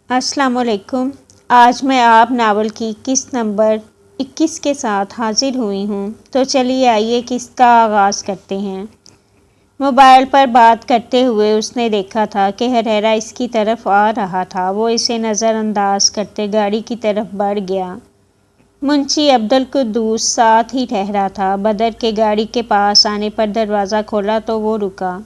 السلام علیکم۔ آج میں آپ ناول کی قسط نمبر 21 کے ساتھ حاضر ہوئی ہوں، تو چلیے آئیے قسط کا آغاز کرتے ہیں۔ موبائل پر بات کرتے ہوئے اس نے دیکھا تھا کہ ہریرا اس کی طرف آ رہا تھا۔ وہ اسے نظر انداز کرتے گاڑی کی طرف بڑھ گیا۔ منشی عبدالقدوس ساتھ ہی ٹھہرا تھا۔ بدر کے گاڑی کے پاس آنے پر دروازہ کھولا تو وہ رکا۔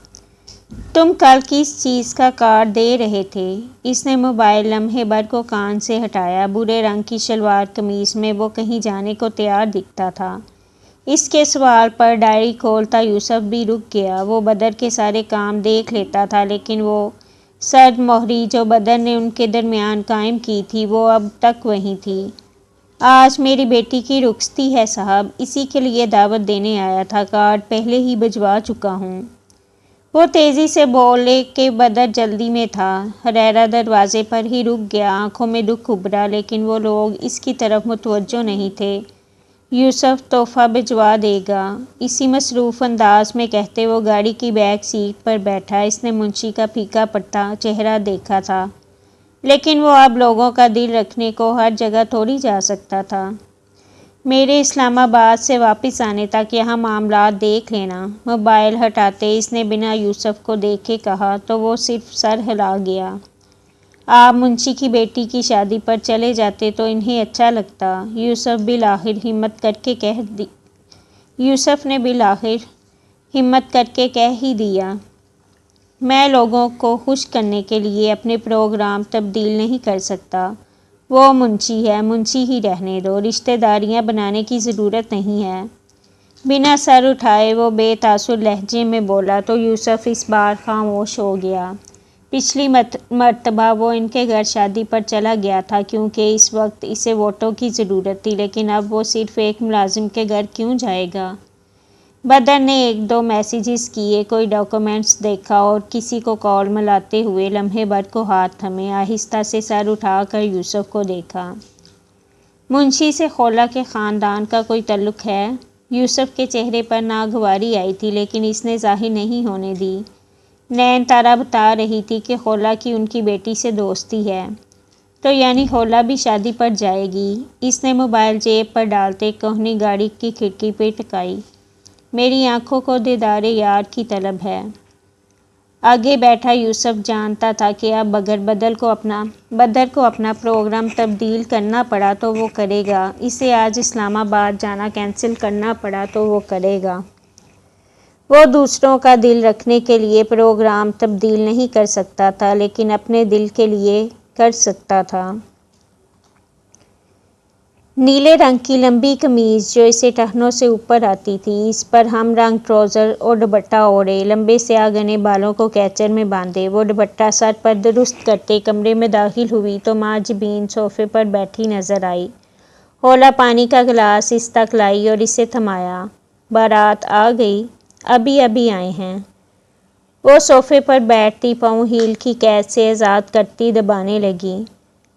تم کل کس چیز کا کارڈ دے رہے تھے؟ اس نے موبائل لمحے بھر کو کان سے ہٹایا۔ برے رنگ کی شلوار قمیض میں وہ کہیں جانے کو تیار دکھتا تھا۔ اس کے سوال پر ڈائری کھولتا یوسف بھی رک گیا۔ وہ بدر کے سارے کام دیکھ لیتا تھا، لیکن وہ سرد مہری جو بدر نے ان کے درمیان قائم کی تھی وہ اب تک وہیں تھی۔ آج میری بیٹی کی رخصتی ہے صاحب، اسی کے لیے دعوت دینے آیا تھا، کارڈ پہلے ہی بھجوا چکا ہوں۔ وہ تیزی سے بولے کہ بدر جلدی میں تھا۔ ہریرا دروازے پر ہی رک گیا، آنکھوں میں دکھ ابھرا، لیکن وہ لوگ اس کی طرف متوجہ نہیں تھے۔ یوسف تحفہ بھجوا دے گا، اسی مصروف انداز میں کہتے وہ گاڑی کی بیک سیٹ پر بیٹھا۔ اس نے منشی کا پھیکا پڑتا چہرہ دیکھا تھا، لیکن وہ اب لوگوں کا دل رکھنے کو ہر جگہ تھوڑی جا سکتا تھا۔ میرے اسلام آباد سے واپس آنے تک یہاں معاملات دیکھ لینا۔ موبائل ہٹاتے اس نے بنا یوسف کو دیکھے کہا تو وہ صرف سر ہلا گیا۔ آپ منشی کی بیٹی کی شادی پر چلے جاتے تو انہیں اچھا لگتا، یوسف نے بالآخر ہمت کر کے کہہ ہی دیا۔ میں لوگوں کو خوش کرنے کے لیے اپنے پروگرام تبدیل نہیں کر سکتا۔ وہ منشی ہے، منشی ہی رہنے دو، رشتہ داریاں بنانے کی ضرورت نہیں ہے۔ بنا سر اٹھائے وہ بے تاثر لہجے میں بولا تو یوسف اس بار خاموش ہو گیا۔ پچھلی مرتبہ وہ ان کے گھر شادی پر چلا گیا تھا کیونکہ اس وقت اسے ووٹوں کی ضرورت تھی، لیکن اب وہ صرف ایک ملازم کے گھر کیوں جائے گا؟ بدر نے ایک دو میسیجز کیے، کوئی ڈاکیومنٹس دیکھا اور کسی کو کال ملاتے ہوئے لمحے بھر کو ہاتھ تھمے، آہستہ سے سر اٹھا کر یوسف کو دیکھا۔ منشی سے خولا کے خاندان کا کوئی تعلق ہے؟ یوسف کے چہرے پر ناگواری آئی تھی، لیکن اس نے ظاہر نہیں ہونے دی۔ نین تارا بتا رہی تھی کہ خولا کی ان کی بیٹی سے دوستی ہے، تو یعنی خولا بھی شادی پر جائے گی؟ اس نے موبائل جیب پر ڈالتے کوہنی گاڑی کی کھڑکی پہ ٹکائی۔ میری آنکھوں کو دیدار یار کی طلب ہے۔ آگے بیٹھا یوسف جانتا تھا کہ اب اگر بدر کو اپنا پروگرام تبدیل کرنا پڑا تو وہ کرے گا، اسے آج اسلام آباد جانا کینسل کرنا پڑا تو وہ کرے گا۔ وہ دوسروں کا دل رکھنے کے لیے پروگرام تبدیل نہیں کر سکتا تھا، لیکن اپنے دل کے لیے کر سکتا تھا۔ نیلے رنگ کی لمبی قمیض جو اسے ٹخنوں سے اوپر آتی تھی، اس پر ہم رنگ ٹراؤزر اور دوپٹہ اوڑھے، لمبے سیاہ گھنے بالوں کو کیچر میں باندھے، وہ دوپٹہ سر پر درست کرتے کمرے میں داخل ہوئی تو ماں جبین صوفے پر بیٹھی نظر آئی۔ خولا پانی کا گلاس اس تک لائی اور اسے تھمایا۔ بارات آ گئی؟ ابھی آئے ہیں۔ وہ صوفے پر بیٹھتی پاؤں ہیل کی قید سے آزاد کرتی دبانے لگی۔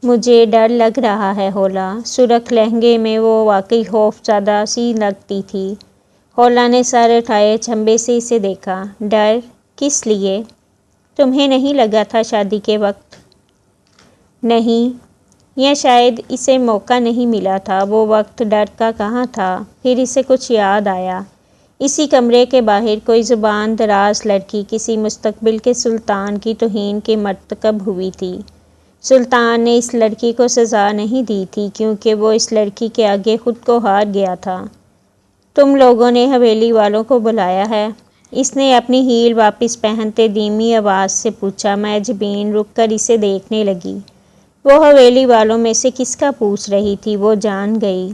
مجھے ڈر لگ رہا ہے خولا۔ سرخ لہنگے میں وہ واقعی خوف زدہ سی لگتی تھی۔ خولا نے سر اٹھائے چھمبے سے اسے دیکھا۔ ڈر؟ کس لیے؟ تمہیں نہیں لگا تھا شادی کے وقت؟ نہیں، یا شاید اسے موقع نہیں ملا تھا۔ وہ وقت ڈر کا کہاں تھا؟ پھر اسے کچھ یاد آیا۔ اسی کمرے کے باہر کوئی زبان دراز لڑکی کسی مستقبل کے سلطان کی توہین کے مرتکب ہوئی تھی۔ سلطان نے اس لڑکی کو سزا نہیں دی تھی کیونکہ وہ اس لڑکی کے آگے خود کو ہار گیا تھا۔ تم لوگوں نے حویلی والوں کو بلایا ہے؟ اس نے اپنی ہیل واپس پہنتے دھیمی آواز سے پوچھا۔ میں جبین رک کر اسے دیکھنے لگی۔ وہ حویلی والوں میں سے کس کا پوچھ رہی تھی؟ وہ جان گئی۔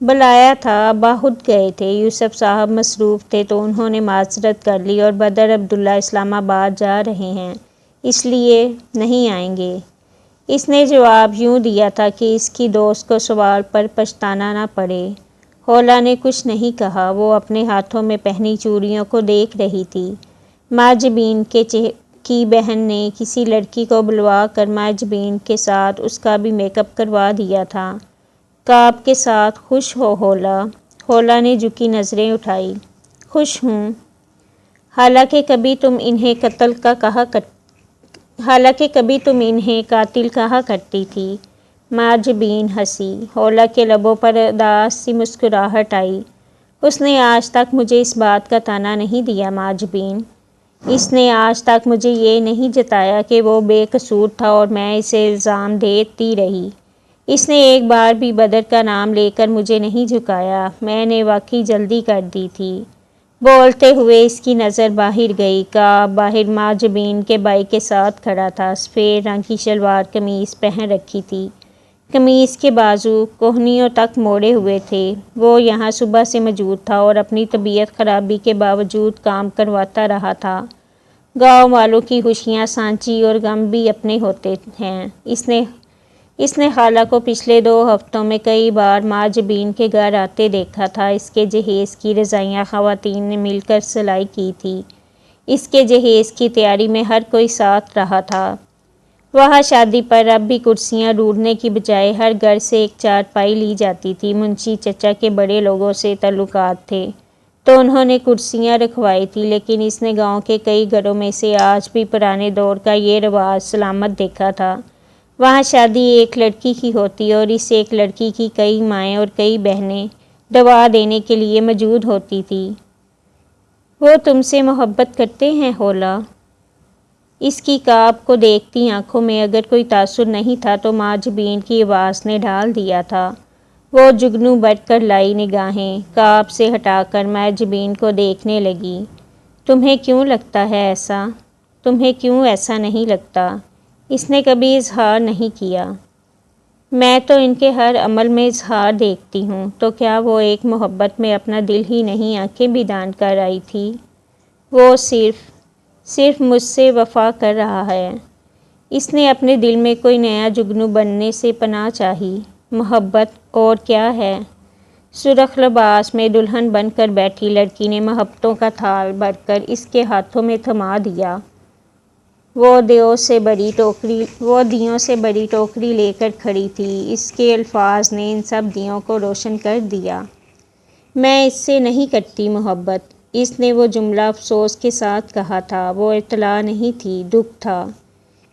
بلایا تھا، ابا خود گئے تھے، یوسف صاحب مصروف تھے تو انہوں نے معذرت کر لی، اور بدر عبداللہ اسلام آباد جا رہے ہیں، اس لیے نہیں آئیں گے۔ اس نے جواب یوں دیا تھا کہ اس کی دوست کو سوال پر پچھتانا نہ پڑے۔ خولا نے کچھ نہیں کہا، وہ اپنے ہاتھوں میں پہنی چوڑیوں کو دیکھ رہی تھی۔ ماں جبین کی بہن نے کسی لڑکی کو بلوا کر ماں جبین کے ساتھ اس کا بھی میک اپ کروا دیا تھا۔ کعب کے ساتھ خوش ہو خولا؟ خولا نے جھکی نظریں اٹھائی۔ خوش ہوں، حالانکہ کبھی تم انہیں قتل کا حالانکہ کبھی تم انہیں قاتل کہا کرتی تھی۔ ماجبین ہنسی۔ حولا کے لبوں پر اداس سی مسکراہٹ آئی۔ اس نے آج تک مجھے اس بات کا طعنہ نہیں دیا ماجبین۔ اس نے آج تک مجھے یہ نہیں جتایا کہ وہ بے قصور تھا اور میں اسے الزام دیتی رہی۔ اس نے ایک بار بھی بدر کا نام لے کر مجھے نہیں جھکایا۔ میں نے واقعی جلدی کر دی تھی۔ بولتے ہوئے اس کی نظر باہر گئی۔ کعب باہر ماجبین کے بھائی کے ساتھ کھڑا تھا۔ سفید رنگ کی شلوار قمیض پہن رکھی تھی۔ قمیض کے بازو کوہنیوں تک موڑے ہوئے تھے۔ وہ یہاں صبح سے موجود تھا اور اپنی طبیعت خرابی کے باوجود کام کرواتا رہا تھا۔ گاؤں والوں کی خوشیاں سانچی اور غم بھی اپنے ہوتے ہیں۔ اس نے خالہ کو پچھلے 2 ہفتوں میں کئی بار ماجبین کے گھر آتے دیکھا تھا۔ اس کے جہیز کی رضائیاں خواتین نے مل کر سلائی کی تھی۔ اس کے جہیز کی تیاری میں ہر کوئی ساتھ رہا تھا۔ وہاں شادی پر اب بھی کرسیاں ڈھونڈنے کی بجائے ہر گھر سے ایک چارپائی لی جاتی تھی۔ منشی چچا کے بڑے لوگوں سے تعلقات تھے تو انہوں نے کرسیاں رکھوائی تھی، لیکن اس نے گاؤں کے کئی گھروں میں سے آج بھی پرانے دور کا یہ رواج سلامت دیکھا تھا۔ وہاں شادی ایک لڑکی کی ہوتی اور اس ایک لڑکی کی کئی مائیں اور کئی بہنیں دعا دینے کے لیے موجود ہوتی تھی۔ وہ تم سے محبت کرتے ہیں حولا؟ اس کی کعب کو دیکھتی آنکھوں میں اگر کوئی تاثر نہیں تھا تو ماجبین کی آواز نے ڈھال دیا تھا۔ وہ جگنو بڑھ کر لائی نگاہیں کعب سے ہٹا کر ماجبین کو دیکھنے لگی۔ تمہیں کیوں لگتا ہے ایسا؟ تمہیں کیوں ایسا نہیں لگتا؟ اس نے کبھی اظہار نہیں کیا۔ میں تو ان کے ہر عمل میں اظہار دیکھتی ہوں۔ تو کیا وہ ایک محبت میں اپنا دل ہی نہیں آنکھیں بھی دان کر آئی تھی؟ وہ صرف مجھ سے وفا کر رہا ہے۔ اس نے اپنے دل میں کوئی نیا جگنو بننے سے پناہ چاہی۔ محبت اور کیا ہے؟ سرخ لباس میں دلہن بن کر بیٹھی لڑکی نے محبتوں کا تھال بھر کر اس کے ہاتھوں میں تھما دیا۔ وہ دیوں سے بڑی ٹوکری لے کر کھڑی تھی۔ اس کے الفاظ نے ان سب دیوں کو روشن کر دیا۔ میں اس سے نہیں کرتی محبت۔ اس نے وہ جملہ افسوس کے ساتھ کہا تھا۔ وہ اطلاع نہیں تھی، دکھ تھا۔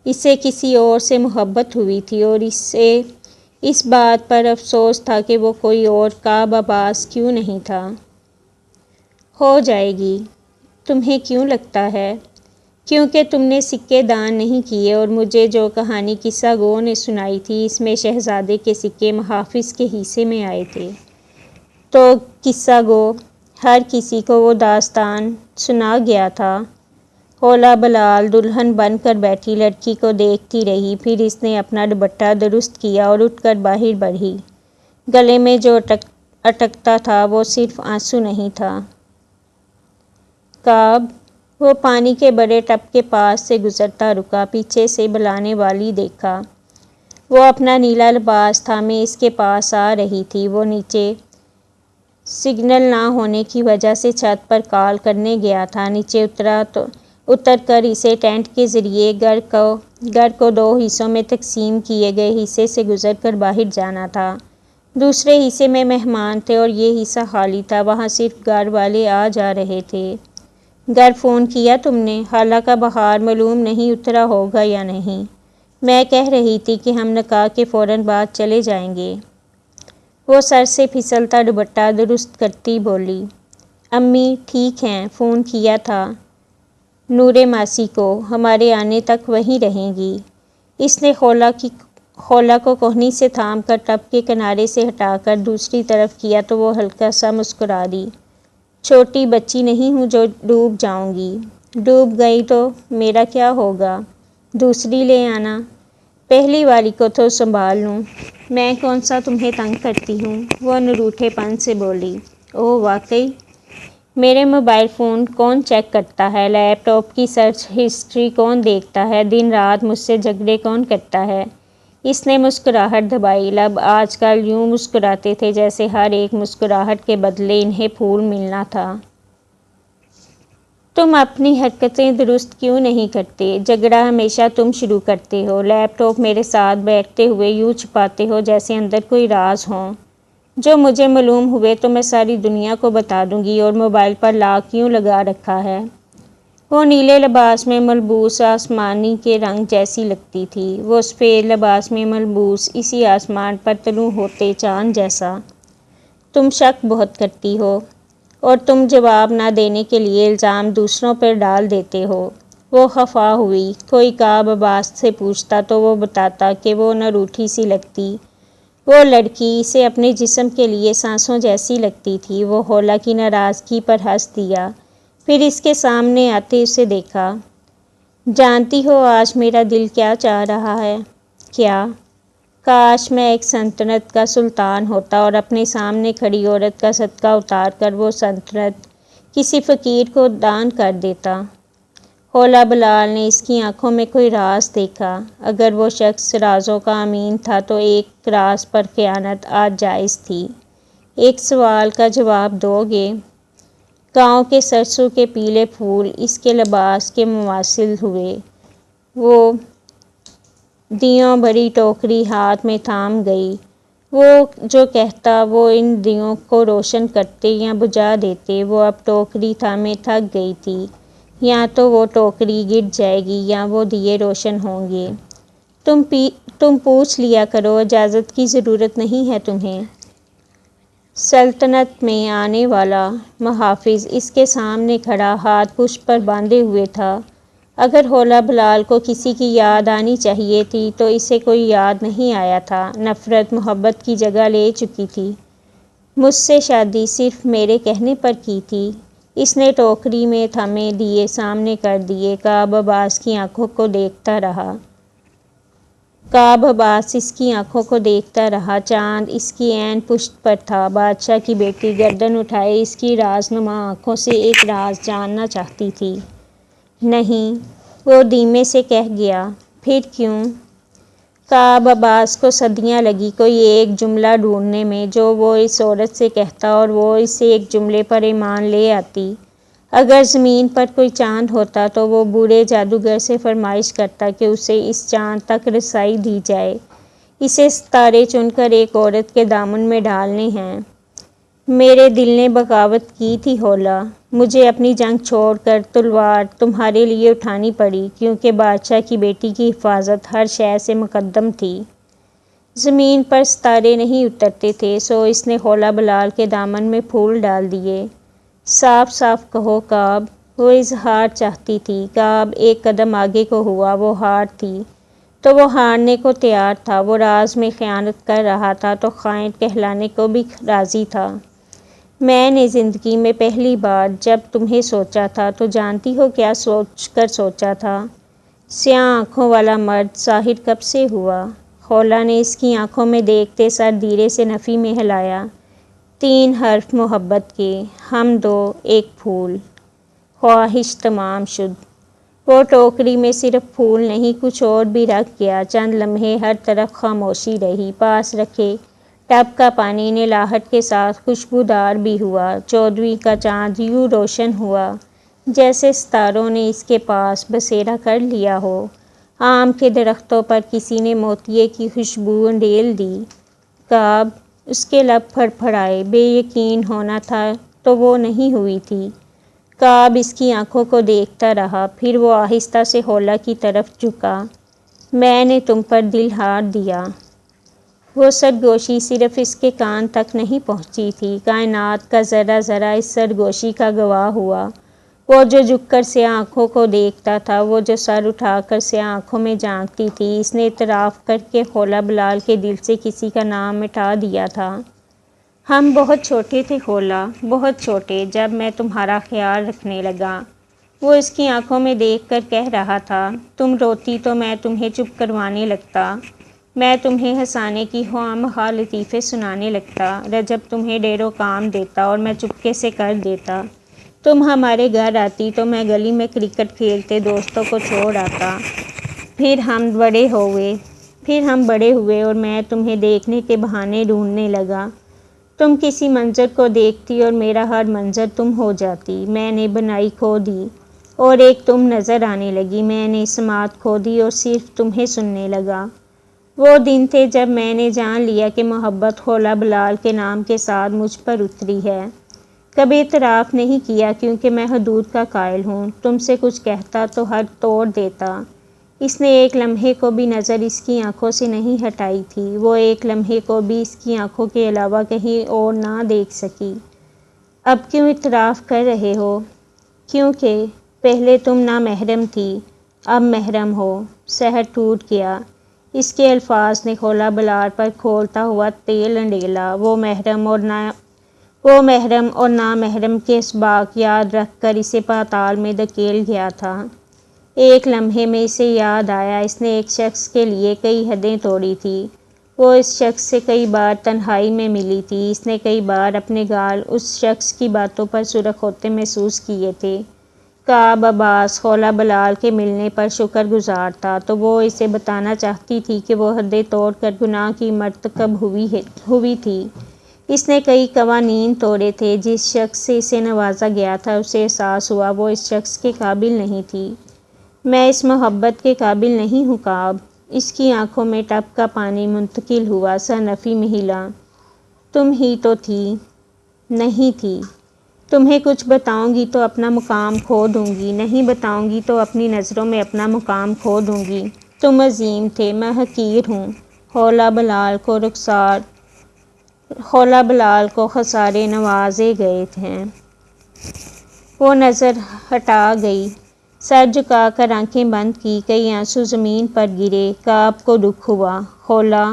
اسے کسی اور سے محبت ہوئی تھی اور اسے اس بات پر افسوس تھا کہ وہ کوئی اور کعب عباس کیوں نہیں تھا۔ ہو جائے گی۔ تمہیں کیوں لگتا ہے؟ کیونکہ تم نے سکے دان نہیں کیے اور مجھے جو کہانی قصہ گو نے سنائی تھی اس میں شہزادے کے سکے محافظ کے حصے میں آئے تھے۔ تو قصہ گو ہر کسی کو وہ داستان سنا گیا تھا۔ حولا بلال دلہن بن کر بیٹھی لڑکی کو دیکھتی رہی۔ پھر اس نے اپنا دوپٹہ درست کیا اور اٹھ کر باہر بڑھی۔ گلے میں جو اٹکتا تھا وہ صرف آنسو نہیں تھا۔ کعب؟ وہ پانی کے بڑے ٹب کے پاس سے گزرتا رکا۔ پیچھے سے بلانے والی دیکھا۔ وہ اپنا نیلا لباس تھامے اس کے پاس آ رہی تھی۔ وہ نیچے سگنل نہ ہونے کی وجہ سے چھت پر کال کرنے گیا تھا۔ نیچے اتر کر اسے ٹینٹ کے ذریعے گھر کو 2 حصوں میں تقسیم کیے گئے حصے سے گزر کر باہر جانا تھا۔ دوسرے حصے میں مہمان تھے اور یہ حصہ خالی تھا۔ وہاں صرف گھر والے آ جا رہے تھے۔ گھر فون کیا تم نے؟ خالہ کا بخار معلوم نہیں اترا ہوگا یا نہیں؟ میں کہہ رہی تھی کہ ہم نکاح کے فوراً بعد چلے جائیں گے۔ وہ سر سے پھسلتا دوپٹہ درست کرتی بولی۔ امی ٹھیک ہیں، فون کیا تھا نورے ماسی کو، ہمارے آنے تک وہیں رہیں گی۔ اس نے خولہ کو کوہنی سے تھام کر ٹب کے کنارے سے ہٹا کر دوسری طرف کیا تو وہ ہلکا سا مسکرا دی۔ چھوٹی بچی نہیں ہوں جو ڈوب جاؤں گی۔ ڈوب گئی تو میرا کیا ہوگا؟ دوسری لے آنا۔ پہلی والی کو تو سنبھال لوں۔ میں کون سا تمہیں تنگ کرتی ہوں؟ وہ نروٹھے پن سے بولی۔ اوہ واقعی؟ میرے موبائل فون کون چیک کرتا ہے؟ لیپ ٹاپ کی سرچ ہسٹری کون دیکھتا ہے؟ دن رات مجھ سے جھگڑے کون کرتا ہے؟ اس نے مسکراہٹ دبائی۔ لب آج کل یوں مسکراتے تھے جیسے ہر ایک مسکراہٹ کے بدلے انہیں پھول ملنا تھا۔ تم اپنی حرکتیں درست کیوں نہیں کرتے؟ جھگڑا ہمیشہ تم شروع کرتے ہو۔ لیپ ٹاپ میرے ساتھ بیٹھتے ہوئے یوں چھپاتے ہو جیسے اندر کوئی راز ہوں۔ جو مجھے معلوم ہوئے تو میں ساری دنیا کو بتا دوں گی۔ اور موبائل پر لاک کیوں لگا رکھا ہے؟ وہ نیلے لباس میں ملبوس آسمانی کے رنگ جیسی لگتی تھی، وہ سفید لباس میں ملبوس اسی آسمان پر طلوع ہوتے چاند جیسا۔ تم شک بہت کرتی ہو اور تم جواب نہ دینے کے لیے الزام دوسروں پر ڈال دیتے ہو۔ وہ خفا ہوئی۔ کوئی کعب عباس سے پوچھتا تو وہ بتاتا کہ وہ نہ روٹھی سی لگتی، وہ لڑکی اسے اپنے جسم کے لیے سانسوں جیسی لگتی تھی۔ وہ ہولا کی ناراضگی پر ہنس دیا، پھر اس کے سامنے آتے اسے دیکھا۔ جانتی ہو آج میرا دل کیا چاہ رہا ہے؟ کیا؟ کاش میں ایک سلطنت کا سلطان ہوتا اور اپنے سامنے کھڑی عورت کا صدقہ اتار کر وہ سلطنت کسی فقیر کو دان کر دیتا۔ ہولا بلال نے اس کی آنکھوں میں کوئی راز دیکھا۔ اگر وہ شخص رازوں کا امین تھا تو ایک راز پر خیانت آج جائز تھی۔ ایک سوال کا جواب دو گے؟ گاؤں کے سرسوں کے پیلے پھول اس کے لباس کے مماثل ہوئے۔ وہ دیوں بھری ٹوکری ہاتھ میں تھام گئی۔ وہ جو کہتا وہ ان دیوں کو روشن کرتے یا بجھا دیتے۔ وہ اب ٹوکری تھامے تھک گئی تھی۔ یا تو وہ ٹوکری گر جائے گی یا وہ دیے روشن ہوں گے۔ تم پوچھ لیا کرو، اجازت کی ضرورت نہیں ہے تمہیں۔ سلطنت میں آنے والا محافظ اس کے سامنے کھڑا ہاتھ پشت پر باندھے ہوئے تھا۔ اگر ہولا بلال کو کسی کی یاد آنی چاہیے تھی تو اسے کوئی یاد نہیں آیا تھا۔ نفرت محبت کی جگہ لے چکی تھی۔ مجھ سے شادی صرف میرے کہنے پر کی تھی۔ اس نے ٹوکری میں تھمے دیے سامنے کر دیے۔ کعب عباس کی آنکھوں کو دیکھتا رہا۔ کعب عباس اس کی آنکھوں کو دیکھتا رہا۔ چاند اس کی عین پشت پر تھا۔ بادشاہ کی بیٹی گردن اٹھائے اس کی رازنما آنکھوں سے ایک راز جاننا چاہتی تھی۔ نہیں، وہ دھیمے سے کہہ گیا۔ پھر کیوں؟ کعب عباس کو صدیاں لگی کوئی ایک جملہ ڈھونڈنے میں جو وہ اس عورت سے کہتا اور وہ اس ایک جملے پر ایمان لے آتی۔ اگر زمین پر کوئی چاند ہوتا تو وہ بوڑھے جادوگر سے فرمائش کرتا کہ اسے اس چاند تک رسائی دی جائے۔ اسے ستارے چن کر ایک عورت کے دامن میں ڈالنے ہیں۔ میرے دل نے بغاوت کی تھی ہولا۔ مجھے اپنی جنگ چھوڑ کر تلوار تمہارے لیے اٹھانی پڑی کیونکہ بادشاہ کی بیٹی کی حفاظت ہر شے سے مقدم تھی۔ زمین پر ستارے نہیں اترتے تھے، سو اس نے ہولا بلال کے دامن میں پھول ڈال دیے۔ صاف صاف کہو کعب، وہ اظہار چاہتی تھی۔ کعب ایک قدم آگے کو ہوا۔ وہ ہار تھی تو وہ ہارنے کو تیار تھا۔ وہ راز میں خیانت کر رہا تھا تو خائن کہلانے کو بھی راضی تھا۔ میں نے زندگی میں پہلی بار جب تمہیں سوچا تھا تو جانتی ہو کیا سوچ کر سوچا تھا؟ سیاہ آنکھوں والا مرد ظاہر کب سے ہوا؟ ہولا نے اس کی آنکھوں میں دیکھتے سر دھیرے سے نفی میں ہلایا۔ 3 حرف محبت کے، ہم دو ایک پھول۔ خواہش تمام شد۔ وہ ٹوکری میں صرف پھول نہیں کچھ اور بھی رکھ گیا۔ چند لمحے ہر طرف خاموشی رہی۔ پاس رکھے ٹب کا پانی نلاہٹ کے ساتھ خوشبودار بھی ہوا۔ 14ویں کا چاند یوں روشن ہوا جیسے ستاروں نے اس کے پاس بسیرا کر لیا ہو۔ آم کے درختوں پر کسی نے موتیے کی خوشبو انڈیل دی۔ کعب، اس کے لب پھڑ پھڑائے۔ بے یقین ہونا تھا تو وہ نہیں ہوئی تھی۔ کعب اس کی آنکھوں کو دیکھتا رہا، پھر وہ آہستہ سے ہولا کی طرف جھکا۔ میں نے تم پر دل ہار دیا۔ وہ سرگوشی صرف اس کے کان تک نہیں پہنچی تھی، کائنات کا ذرہ ذرہ اس سرگوشی کا گواہ ہوا۔ وہ جو جھک کر سیاہ آنکھوں کو دیکھتا تھا، وہ جو سر اٹھا کر سیاہ آنکھوں میں جھانکتی تھی، اس نے اعتراف کر کے ہولا بلال کے دل سے کسی کا نام مٹا دیا تھا۔ ہم بہت چھوٹے تھے ہولا، بہت چھوٹے، جب میں تمہارا خیال رکھنے لگا۔ وہ اس کی آنکھوں میں دیکھ کر کہہ رہا تھا۔ تم روتی تو میں تمہیں چپ کروانے لگتا، میں تمہیں ہنسانے کی خواہ مخواہ لطیفے سنانے لگتا، رجب تمہیں ڈیر و کام دیتا اور میں چپکے سے کر دیتا۔ تم ہمارے گھر آتی تو میں گلی میں کرکٹ کھیلتے دوستوں کو چھوڑ آتا۔ پھر ہم بڑے ہوئے اور میں تمہیں دیکھنے کے بہانے ڈھونڈنے لگا۔ تم کسی منظر کو دیکھتی اور میرا ہر منظر تم ہو جاتی۔ میں نے بنائی کھو دی اور ایک تم نظر آنے لگی۔ میں نے سماعت کھو دی اور صرف تمہیں سننے لگا۔ وہ دن تھے جب میں نے جان لیا کہ محبت ہولا بلال کے نام کے ساتھ مجھ پر اتری ہے۔ کبھی اعتراف نہیں کیا کیونکہ میں حدود کا قائل ہوں۔ تم سے کچھ کہتا تو حد توڑ دیتا۔ اس نے ایک لمحے کو بھی نظر اس کی آنکھوں سے نہیں ہٹائی تھی۔ وہ ایک لمحے کو بھی اس کی آنکھوں کے علاوہ کہیں اور نہ دیکھ سکی۔ اب کیوں اعتراف کر رہے ہو؟ کیونکہ پہلے تم نامحرم تھی، اب محرم ہو۔ سحر ٹوٹ گیا۔ اس کے الفاظ نے کھولا بلال پر کھولتا ہوا تیل انڈیلا۔ وہ محرم اور نامحرم کے اسباق یاد رکھ کر اسے پاتال میں دھکیل گیا تھا۔ ایک لمحے میں اسے یاد آیا اس نے ایک شخص کے لیے کئی حدیں توڑی تھی۔ وہ اس شخص سے کئی بار تنہائی میں ملی تھی۔ اس نے کئی بار اپنے گال اس شخص کی باتوں پر سرخ ہوتے محسوس کیے تھے۔ کعب عباس خولا بلال کے ملنے پر شکر گزار تھا تو وہ اسے بتانا چاہتی تھی کہ وہ حدیں توڑ کر گناہ کی مرتکب ہوئی تھی۔ اس نے کئی قوانین توڑے تھے۔ جس شخص سے اسے نوازا گیا تھا اسے احساس ہوا وہ اس شخص کے قابل نہیں تھی۔ میں اس محبت کے قابل نہیں ہوں کعب۔ اس کی آنکھوں میں ٹپ کا پانی منتقل ہوا، سرنفی میں ہلا۔ تم ہی تو تھی۔ نہیں تھی۔ تمہیں کچھ بتاؤں گی تو اپنا مقام کھو دوں گی، نہیں بتاؤں گی تو اپنی نظروں میں اپنا مقام کھو دوں گی۔ تم عظیم تھے، میں حقیر ہوں۔ خولا بلال کو خسارے نوازے گئے ہیں۔ وہ نظر ہٹا گئی، سر جھکا کر آنکھیں بند کی، کئی آنسو زمین پر گرے۔ کعب کو دکھ ہوا۔ خولا،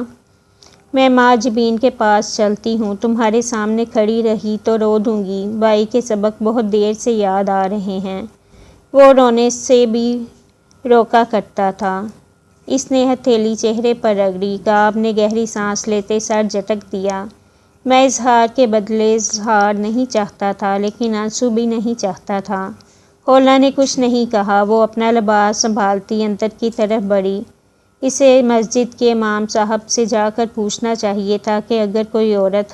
میں ماں جبین کے پاس چلتی ہوں، تمہارے سامنے کھڑی رہی تو رو دوں گی۔ بائی کے سبق بہت دیر سے یاد آ رہے ہیں۔ وہ رونے سے بھی روکا کرتا تھا۔ اس نے ہتھیلی چہرے پر رگڑی۔ کعب نے گہری سانس لیتے سر جھٹک دیا۔ میں اظہار کے بدلے اظہار نہیں چاہتا تھا، لیکن آنسو بھی نہیں چاہتا تھا۔ خولا نے کچھ نہیں کہا۔ وہ اپنا لباس سنبھالتی اندر کی طرف بڑھی۔ اسے مسجد کے امام صاحب سے جا کر پوچھنا چاہیے تھا کہ اگر کوئی عورت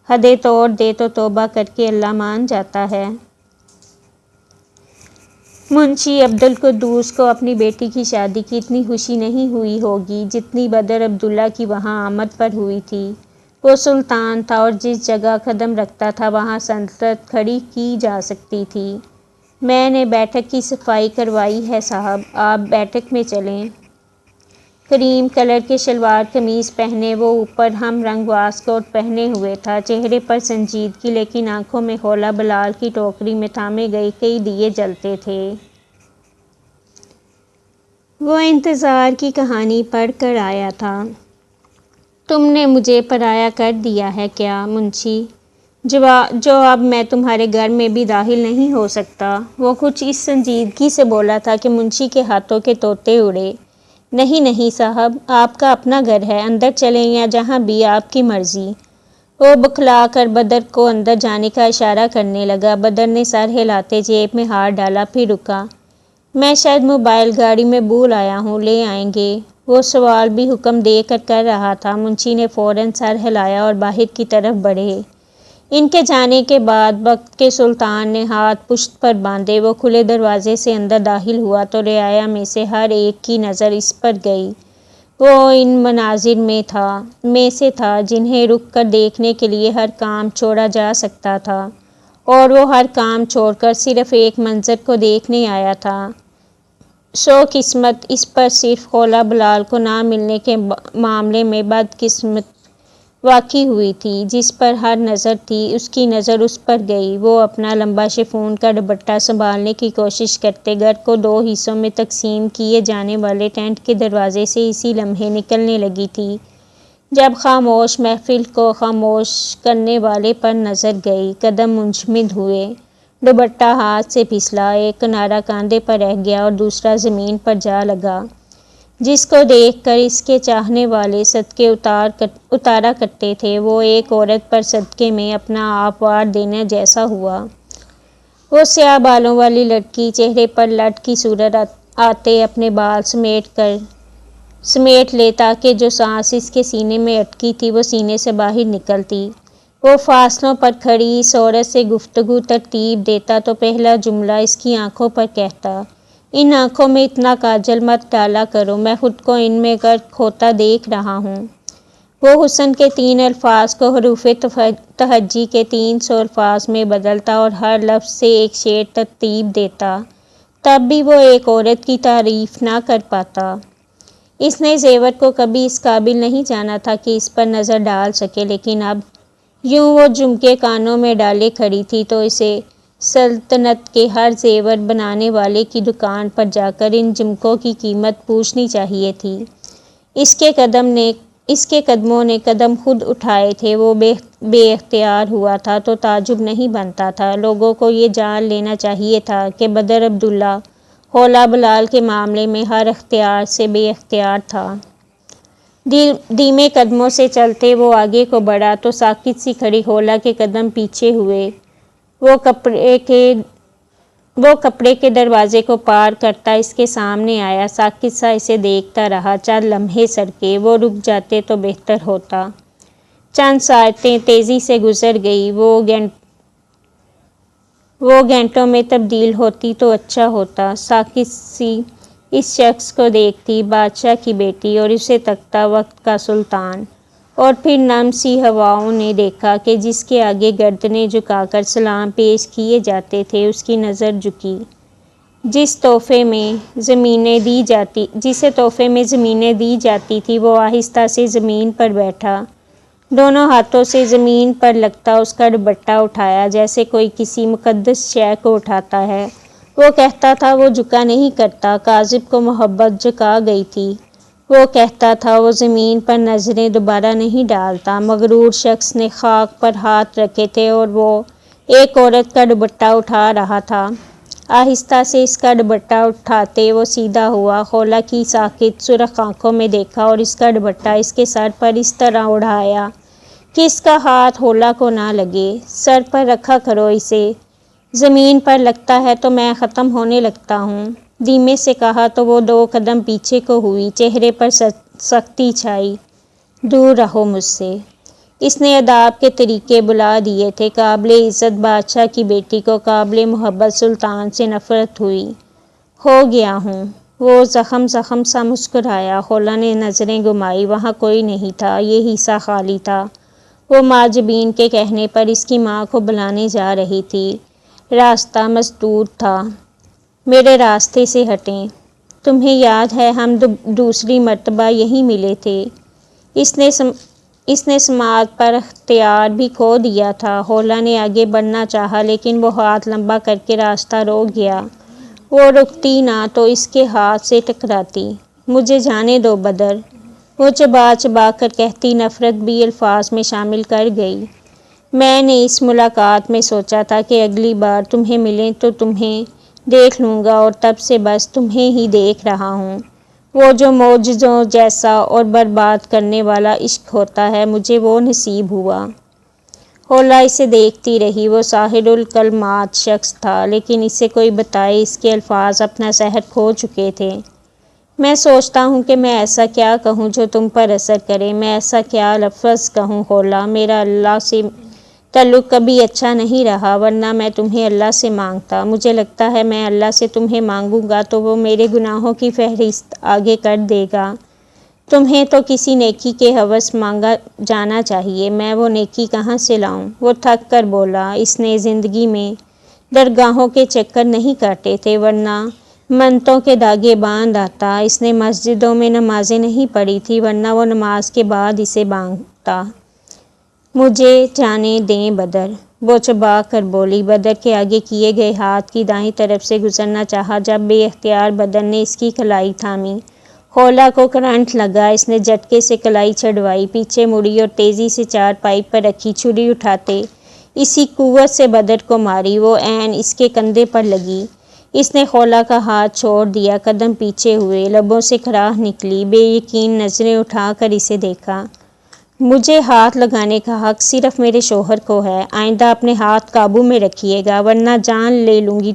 حدیں توڑ دے تو توبہ کر کے اللہ مان جاتا ہے۔ منشی عبدالقدوس کو اپنی بیٹی کی شادی کی اتنی خوشی نہیں ہوئی ہوگی جتنی بدر عبداللہ کی وہاں آمد پر ہوئی تھی۔ وہ سلطان تھا اور جس جگہ قدم رکھتا تھا وہاں سلطنت کھڑی کی جا سکتی تھی۔ میں نے بیٹھک کی صفائی کروائی ہے صاحب، آپ بیٹھک میں چلیں۔ کریم کلر کے شلوار قمیض پہنے وہ اوپر ہم رنگ واسکوٹ پہنے ہوئے تھا۔ چہرے پر سنجیدگی لیکن آنکھوں میں خولا بلال کی ٹوکری میں تھامے گئے کئی دیے جلتے تھے۔ وہ انتظار کی کہانی پڑھ کر آیا تھا۔ تم نے مجھے پرایا کر دیا ہے کیا منشی؟ جو اب میں تمہارے گھر میں بھی داخل نہیں ہو سکتا۔ وہ کچھ اس سنجیدگی سے بولا تھا کہ منشی کے ہاتھوں کے طوطے اڑے۔ نہیں صاحب، آپ کا اپنا گھر ہے، اندر چلیں یا جہاں بھی آپ کی مرضی۔ وہ بکھلا کر بدر کو اندر جانے کا اشارہ کرنے لگا۔ بدر نے سر ہلاتے جیب میں ہاتھ ڈالا، پھر رکا۔ میں شاید موبائل گاڑی میں بھول آیا ہوں، لے آئیں گے؟ وہ سوال بھی حکم دے کر رہا تھا۔ منشی نے فوراً سر ہلایا اور باہر کی طرف بڑھے۔ ان کے جانے کے بعد وقت کے سلطان نے ہاتھ پشت پر باندھے۔ وہ کھلے دروازے سے اندر داخل ہوا تو رعایا میں سے ہر ایک کی نظر اس پر گئی۔ وہ ان مناظر میں سے تھا جنہیں رک کر دیکھنے کے لیے ہر کام چھوڑا جا سکتا تھا، اور وہ ہر کام چھوڑ کر صرف ایک منظر کو دیکھنے آیا تھا۔ سو قسمت اس پر صرف خولا بلال کو نہ ملنے کے معاملے میں بدقسمت واقع ہوئی تھی۔ جس پر ہر نظر تھی اس کی نظر اس پر گئی۔ وہ اپنا لمبا شفون کا دوپٹہ سنبھالنے کی کوشش کرتے گھر کو دو حصوں میں تقسیم کیے جانے والے ٹینٹ کے دروازے سے اسی لمحے نکلنے لگی تھی جب خاموش محفل کو خاموش کرنے والے پر نظر گئی۔ قدم منجمد ہوئے، دوپٹہ ہاتھ سے پھسلا، ایک کنارہ کاندھے پر رہ گیا اور دوسرا زمین پر جا لگا، جس کو دیکھ کر اس کے چاہنے والے صدقے اتارا کرتے تھے۔ وہ ایک عورت پر صدقے میں اپنا آپ وار دینے جیسا ہوا۔ وہ سیاہ بالوں والی لڑکی چہرے پر لٹ کی صورت آتے اپنے بال سمیٹ لے تاکہ جو سانس اس کے سینے میں اٹکی تھی وہ سینے سے باہر نکلتی۔ وہ فاصلوں پر کھڑی اس عورت سے گفتگو ترتیب دیتا تو پہلا جملہ اس کی آنکھوں پر کہتا، ان آنکھوں میں اتنا کاجل مت ڈالا کرو، میں خود کو ان میں غرق ہوتا دیکھ رہا ہوں۔ وہ حسن کے 3 الفاظ کو حروف تہجی کے 300 الفاظ میں بدلتا اور ہر لفظ سے ایک شعر ترتیب دیتا، تب بھی وہ ایک عورت کی تعریف نہ کر پاتا۔ اس نے زیور کو کبھی اس قابل نہیں جانا تھا کہ اس پر نظر ڈال سکے، لیکن اب یوں وہ جھمکے کانوں میں ڈالے کھڑی تھی تو اسے سلطنت کے ہر زیور بنانے والے کی دکان پر جا کر ان جھمکوں کی قیمت پوچھنی چاہیے تھی۔ اس کے قدموں نے قدم خود اٹھائے تھے، وہ بے اختیار ہوا تھا تو تعجب نہیں بنتا تھا۔ لوگوں کو یہ جان لینا چاہیے تھا کہ بدر عبداللہ حولا بلال کے معاملے میں ہر اختیار سے بے اختیار تھا۔ دھیمے قدموں سے چلتے وہ آگے کو بڑھا تو ساکت سی کھڑی حولا کے قدم پیچھے ہوئے۔ وہ کپڑے کے دروازے کو پار کرتا اس کے سامنے آیا، ساکت سا اسے دیکھتا رہا۔ چند لمحے سرکے، وہ رک جاتے تو بہتر ہوتا۔ چند ساعتیں تیزی سے گزر گئی، وہ گھنٹوں میں تبدیل ہوتی تو اچھا ہوتا۔ ساکت سی اس شخص کو دیکھتی، بادشاہ کی بیٹی، اور اسے تکتا وقت کا سلطان۔ اور پھر نم سی ہواؤں نے دیکھا کہ جس کے آگے گردنیں جھکا کر سلام پیش کیے جاتے تھے اس کی نظر جھکی۔ جسے تحفے میں زمینیں دی جاتی تھی وہ آہستہ سے زمین پر بیٹھا، دونوں ہاتھوں سے زمین پر لگتا اس کا دوپٹہ اٹھایا جیسے کوئی کسی مقدس شے کو اٹھاتا ہے۔ وہ کہتا تھا وہ جھکا نہیں کرتا، کاذب کو محبت جھکا گئی تھی۔ وہ کہتا تھا وہ زمین پر نظریں دوبارہ نہیں ڈالتا۔ مغرور شخص نے خاک پر ہاتھ رکھے تھے اور وہ ایک عورت کا دوپٹہ اٹھا رہا تھا۔ آہستہ سے اس کا دوپٹہ اٹھاتے وہ سیدھا ہوا، حولا کی ساکت سرخ آنکھوں میں دیکھا اور اس کا دوپٹہ اس کے سر پر اس طرح اڑایا کہ اس کا ہاتھ حولا کو نہ لگے۔ سر پر رکھا کرو اسے، زمین پر لگتا ہے تو میں ختم ہونے لگتا ہوں، دھیمے سے کہا تو وہ 2 قدم پیچھے کو ہوئی، چہرے پر سختی چھائی۔ دور رہو مجھ سے۔ اس نے اداب کے طریقے بلا دیے تھے۔ قابل عزت بادشاہ کی بیٹی کو قابل محبت سلطان سے نفرت ہوئی۔ ہو گیا ہوں۔ وہ زخم سا مسکرایا۔ حولا نے نظریں گھمائی، وہاں کوئی نہیں تھا، یہ حصہ خالی تھا۔ وہ معجبین کے کہنے پر اس کی ماں کو بلانے جا رہی تھی۔ راستہ مسدود تھا۔ میرے راستے سے ہٹیں۔ تمہیں یاد ہے ہم دوسری مرتبہ یہیں ملے تھے۔ اس نے سماعت پر اختیار بھی کھو دیا تھا۔ حولا نے آگے بڑھنا چاہا لیکن وہ ہاتھ لمبا کر کے راستہ روک گیا۔ وہ رکتی نہ تو اس کے ہاتھ سے ٹکراتی۔ مجھے جانے دو بدر، وہ چبا چبا کر کہتی، نفرت بھی الفاظ میں شامل کر گئی۔ میں نے اس ملاقات میں سوچا تھا کہ اگلی بار تمہیں ملیں تو تمہیں دیکھ لوں گا اور تب سے بس تمہیں ہی دیکھ رہا ہوں۔ وہ جو معجزوں جیسا اور برباد کرنے والا عشق ہوتا ہے، مجھے وہ نصیب ہوا۔ حولا اسے دیکھتی رہی۔ وہ ساحر الکلمات شخص تھا لیکن اسے کوئی بتائے اس کے الفاظ اپنا سحر کھو چکے تھے۔ میں سوچتا ہوں کہ میں ایسا کیا کہوں جو تم پر اثر کرے، میں ایسا کیا لفظ کہوں حولا، میرا اللہ سے تعلق کبھی اچھا نہیں رہا، ورنہ میں تمہیں اللہ سے مانگتا۔ مجھے لگتا ہے میں اللہ سے تمہیں مانگوں گا تو وہ میرے گناہوں کی فہرست آگے کر دے گا۔ تمہیں تو کسی نیکی کے عوض مانگا جانا چاہیے، میں وہ نیکی کہاں سے لاؤں؟ وہ تھک کر بولا۔ اس نے زندگی میں درگاہوں کے چکر نہیں کاٹے تھے ورنہ منتوں کے دھاگے باندھ آتا۔ اس نے مسجدوں میں نمازیں نہیں پڑھی تھی ورنہ وہ نماز کے بعد اسے باندھتا۔ مجھے جانے دیں بدر، وہ چبا کر بولی۔ بدر کے آگے کیے گئے ہاتھ کی دائیں طرف سے گزرنا چاہا جب بے اختیار بدر نے اس کی کلائی تھامی۔ حولا کو کرنٹ لگا، اس نے جھٹکے سے کلائی چھڑوائی، پیچھے مڑی اور تیزی سے چارپائی پر رکھی چھری اٹھاتے اسی قوت سے بدر کو ماری۔ وہ عین اس کے کندھے پر لگی۔ اس نے حولا کا ہاتھ چھوڑ دیا، قدم پیچھے ہوئے، لبوں سے خراش نکلی، بے یقین نظریں اٹھا کر اسے دیکھا۔ مجھے ہاتھ لگانے کا حق صرف میرے شوہر کو ہے، آئندہ اپنے ہاتھ قابو میں رکھیے گا ورنہ جان لے لوں گی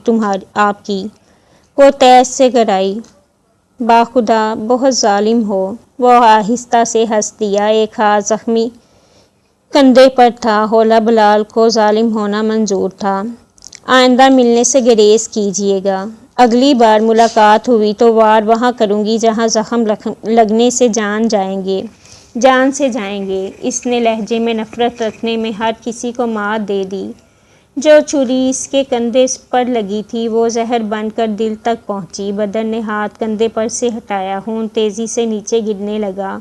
آپ کی۔ وہ تیز سے گرائی۔ باخدا بہت ظالم ہو۔ وہ آہستہ سے ہنس دیا۔ ایک ہاتھ زخمی کندھے پر تھا۔ حولا بلال کو ظالم ہونا منظور تھا۔ آئندہ ملنے سے گریز کیجیے گا۔ اگلی بار ملاقات ہوئی تو وار وہاں کروں گی جہاں زخم لگنے سے جان جائیں گے۔ جان سے جائیں گے۔ اس نے لہجے میں نفرت رکھنے میں ہر کسی کو مات دے دی۔ جو چھری اس کے کندھے پر لگی تھی وہ زہر بن کر دل تک پہنچی۔ بدر نے ہاتھ کندھے پر سے ہٹایا، خون تیزی سے نیچے گرنے لگا۔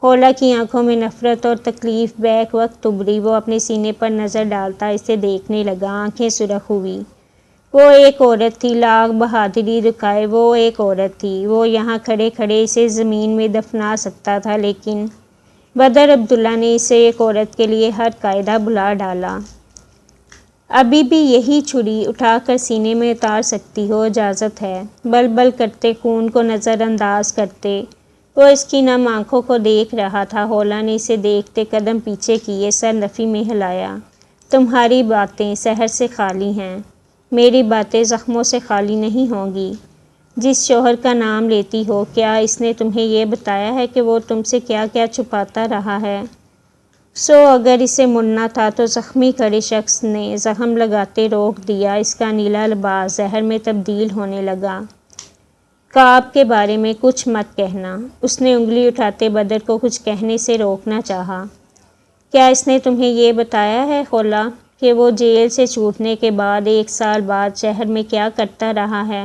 خولا کی آنکھوں میں نفرت اور تکلیف بیک وقت ابھری۔ وہ اپنے سینے پر نظر ڈالتا اسے دیکھنے لگا، آنکھیں سرخ ہوئی۔ وہ ایک عورت تھی، لاکھ بہادری دکھائے وہ ایک عورت تھی۔ وہ یہاں کھڑے کھڑے اسے زمین میں دفنا سکتا تھا، لیکن بدر عبداللہ نے اسے ایک عورت کے لیے ہر قاعدہ بھلا ڈالا۔ ابھی بھی یہی چھری اٹھا کر سینے میں اتار سکتی ہو، اجازت ہے۔ بل بل کرتے خون کو نظر انداز کرتے وہ اس کی نم آنکھوں کو دیکھ رہا تھا۔ خولا نے اسے دیکھتے قدم پیچھے کیے، سر نفی میں ہلایا۔ تمہاری باتیں سحر سے خالی ہیں، میری باتیں زخموں سے خالی نہیں ہوں گی۔ جس شوہر کا نام لیتی ہو، کیا اس نے تمہیں یہ بتایا ہے کہ وہ تم سے کیا کیا چھپاتا رہا ہے؟ اگر اسے مڑنا تھا تو زخمی کھڑے شخص نے زخم لگاتے روک دیا۔ اس کا نیلا لباس زہر میں تبدیل ہونے لگا۔ کعب کے بارے میں کچھ مت کہنا، اس نے انگلی اٹھاتے بدر کو کچھ کہنے سے روکنا چاہا۔ کیا اس نے تمہیں یہ بتایا ہے خولا کہ وہ جیل سے چھوٹنے کے بعد 1 سال بعد شہر میں کیا کرتا رہا ہے؟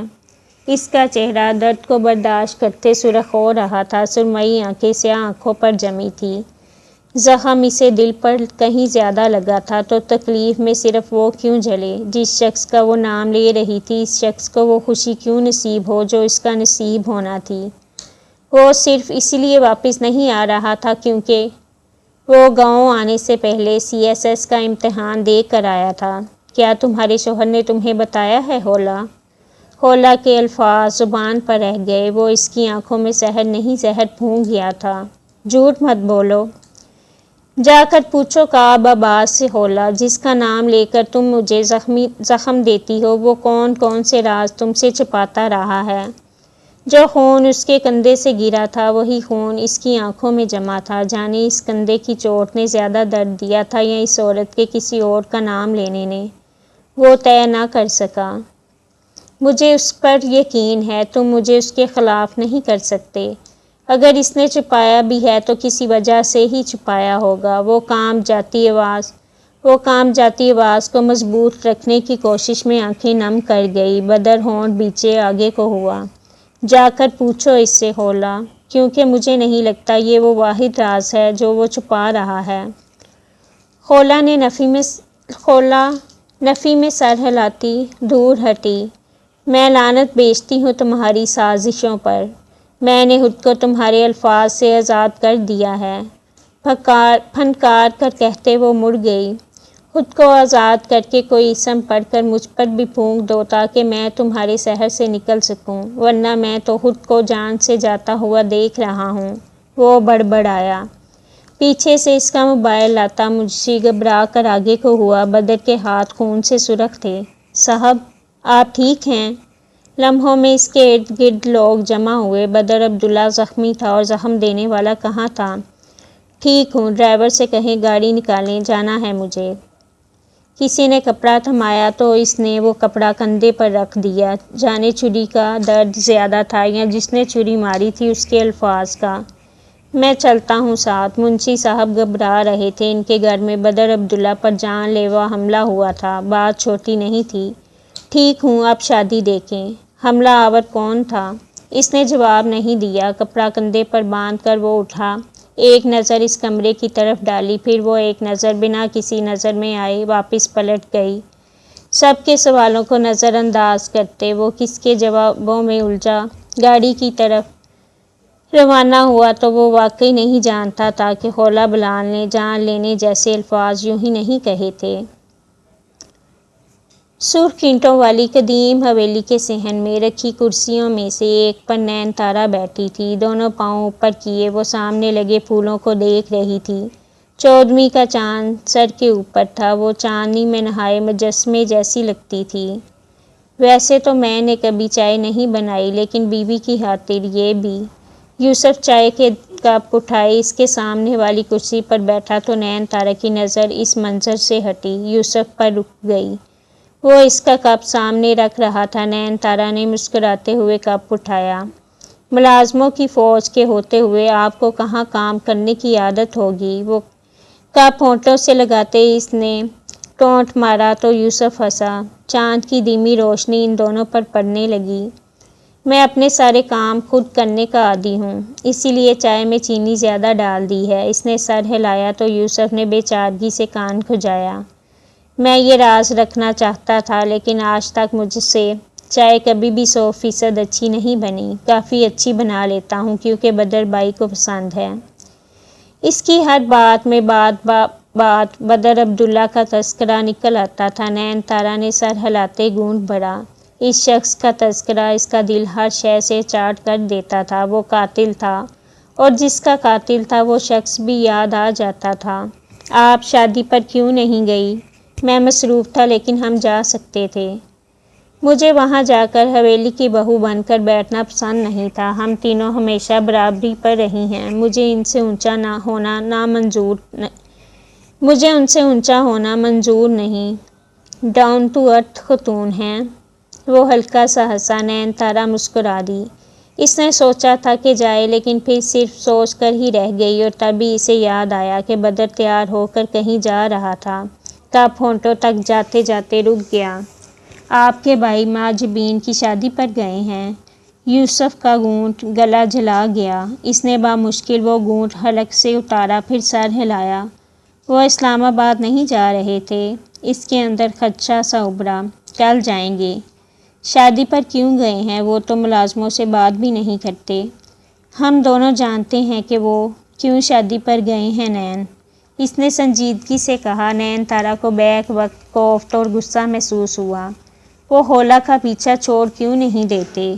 اس کا چہرہ درد کو برداشت کرتے سرخ ہو رہا تھا، سرمئی آنکھیں سیاہ آنکھوں پر جمی تھی۔ زخم اسے دل پر کہیں زیادہ لگا تھا تو تکلیف میں صرف وہ کیوں جھلے جس شخص کا وہ نام لے رہی تھی؟ اس شخص کو وہ خوشی کیوں نصیب ہو جو اس کا نصیب ہونا تھی؟ وہ صرف اس لیے واپس نہیں آ رہا تھا کیونکہ وہ گاؤں آنے سے پہلے CSS کا امتحان دے کر آیا تھا۔ کیا تمہارے شوہر نے تمہیں بتایا ہے خولا؟ خولا کے الفاظ زبان پر رہ گئے۔ وہ اس کی آنکھوں میں زہر نہیں زہر پھونک گیا تھا۔ جھوٹ مت بولو، جا کر پوچھو کعب عباس سے خولا، جس کا نام لے کر تم مجھے زخم دیتی ہو، وہ کون کون سے راز تم سے چھپاتا رہا ہے؟ جو خون اس کے کندھے سے گرا تھا وہی خون اس کی آنکھوں میں جمع تھا۔ جانے اس کندھے کی چوٹ نے زیادہ درد دیا تھا یا اس عورت کے کسی اور کا نام لینے نے، وہ طے نہ کر سکا۔ مجھے اس پر یقین ہے، تم مجھے اس کے خلاف نہیں کر سکتے۔ اگر اس نے چھپایا بھی ہے تو کسی وجہ سے ہی چھپایا ہوگا۔ وہ کام جاتی آواز کو مضبوط رکھنے کی کوشش میں آنکھیں نم کر گئی۔ بدر ہونٹ بیچے آگے کو ہوا۔ جا کر پوچھو اس سے خولا، کیونکہ مجھے نہیں لگتا یہ وہ واحد راز ہے جو وہ چھپا رہا ہے۔ خولا نفی میں سر ہلاتی دور ہٹی۔ میں لعنت بھیجتی ہوں تمہاری سازشوں پر۔ میں نے خود کو تمہارے الفاظ سے آزاد کر دیا ہے، پھنکار کر کہتے وہ مڑ گئی۔ خود کو آزاد کر کے کوئی اسم پڑھ کر مجھ پر بھی پھونک دو تاکہ میں تمہارے سحر سے نکل سکوں، ورنہ میں تو خود کو جان سے جاتا ہوا دیکھ رہا ہوں۔ وہ بڑبڑایا۔ پیچھے سے اس کا موبائل لاتا منشی گھبرا کر آگے کو ہوا۔ بدر کے ہاتھ خون سے سرخ تھے۔ صاحب، آپ ٹھیک ہیں؟ لمحوں میں اس کے ارد گرد لوگ جمع ہوئے۔ بدر عبداللہ زخمی تھا اور زخم دینے والا کہاں تھا؟ ٹھیک ہوں، ڈرائیور سے کہیں گاڑی نکالیں، جانا ہے مجھے۔ کسی نے کپڑا تھمایا تو اس نے وہ کپڑا کندھے پر رکھ دیا۔ جانے چھری کا درد زیادہ تھا یا جس نے چھری ماری تھی اس کے الفاظ کا؟ میں چلتا ہوں ساتھ۔ منشی صاحب گھبرا رہے تھے۔ ان کے گھر میں بدر عبداللہ پر جان لیوا حملہ ہوا تھا، بات چھوٹی نہیں تھی۔ ٹھیک ہوں، اب شادی دیکھیں۔ حملہ آور کون تھا؟ اس نے جواب نہیں دیا۔ کپڑا کندھے پر باندھ کر وہ اٹھا، ایک نظر اس کمرے کی طرف ڈالی، پھر وہ ایک نظر بنا کسی نظر میں آئے واپس پلٹ گئی۔ سب کے سوالوں کو نظر انداز کرتے وہ کس کے جوابوں میں الجھا گاڑی کی طرف روانہ ہوا تو وہ واقعی نہیں جانتا تھا کہ خولا بلال نے جان لینے جیسے الفاظ یوں ہی نہیں کہے تھے۔ سرخ اینٹوں والی قدیم حویلی کے صحن میں رکھی کرسیوں میں سے ایک پر نین تارا بیٹھی تھی، دونوں پاؤں اوپر کیے وہ سامنے لگے پھولوں کو دیکھ رہی تھی۔ 14ویں کا چاند سر کے اوپر تھا، وہ چاندنی میں نہائے مجسمے جیسی لگتی تھی۔ ویسے تو میں نے کبھی چائے نہیں بنائی، لیکن بیوی کی خاطر یہ بھی۔ یوسف چائے کے کپ اٹھائے اس کے سامنے والی کرسی پر بیٹھا تو نین تارا کی نظر اس منظر سے ہٹی، یوسف پر رک گئی۔ وہ اس کا کپ سامنے رکھ رہا تھا۔ نین تارا نے مسکراتے ہوئے کپ اٹھایا۔ ملازموں کی فوج کے ہوتے ہوئے آپ کو کہاں کام کرنے کی عادت ہوگی؟ وہ کپ ہونٹوں سے لگاتے اس نے ٹونٹ مارا تو یوسف ہنسا۔ چاند کی دھیمی روشنی ان دونوں پر پڑنے لگی۔ میں اپنے سارے کام خود کرنے کا عادی ہوں، اسی لیے چائے میں چینی زیادہ ڈال دی ہے۔ اس نے سر ہلایا تو یوسف نے بے چارگی سے کان کھجایا۔ میں یہ راز رکھنا چاہتا تھا لیکن آج تک مجھ سے چائے کبھی بھی 100% اچھی نہیں بنی۔ کافی اچھی بنا لیتا ہوں کیونکہ بدر بھائی کو پسند ہے۔ اس کی ہر بات میں بات بدر عبداللہ کا تذکرہ نکل آتا تھا۔ نین تارا نے سر ہلاتے گونٹ بھرا۔ اس شخص کا تذکرہ اس کا دل ہر شے سے چاٹ کر دیتا تھا۔ وہ قاتل تھا اور جس کا قاتل تھا وہ شخص بھی یاد آ جاتا تھا۔ آپ شادی پر کیوں نہیں گئی؟ میں مصروف تھا لیکن ہم جا سکتے تھے۔ مجھے وہاں جا کر حویلی کی بہو بن کر بیٹھنا پسند نہیں تھا۔ ہم تینوں ہمیشہ برابری پر رہی ہیں۔ مجھے ان سے اونچا ہونا منظور نہیں۔ ڈاؤن ٹو ارتھ خاتون ہیں۔ وہ ہلکا سا ہنسا۔ نین تارا مسکرا دی۔ اس نے سوچا تھا کہ جائے لیکن پھر صرف سوچ کر ہی رہ گئی اور تبھی اسے یاد آیا کہ بدر تیار ہو کر کہیں جا رہا تھا۔ کپ ہونٹوں تک جاتے جاتے رک گیا۔ آپ کے بھائی معجبین کی شادی پر گئے ہیں؟ یوسف کا گونٹ گلا جلا گیا۔ اس نے بامشکل وہ گونٹ حلق سے اتارا پھر سر ہلایا۔ وہ اسلام آباد نہیں جا رہے تھے؟ اس کے اندر خدشہ سا ابھرا۔ کل جائیں گے۔ شادی پر کیوں گئے ہیں؟ وہ تو ملازموں سے بات بھی نہیں کرتے۔ ہم دونوں جانتے ہیں کہ وہ کیوں شادی پر گئے ہیں نین۔ اس نے سنجیدگی سے کہا۔ نین تارا کو بیک وقت کوفت اور غصہ محسوس ہوا۔ وہ ہولا کا پیچھا چھوڑ کیوں نہیں دیتے؟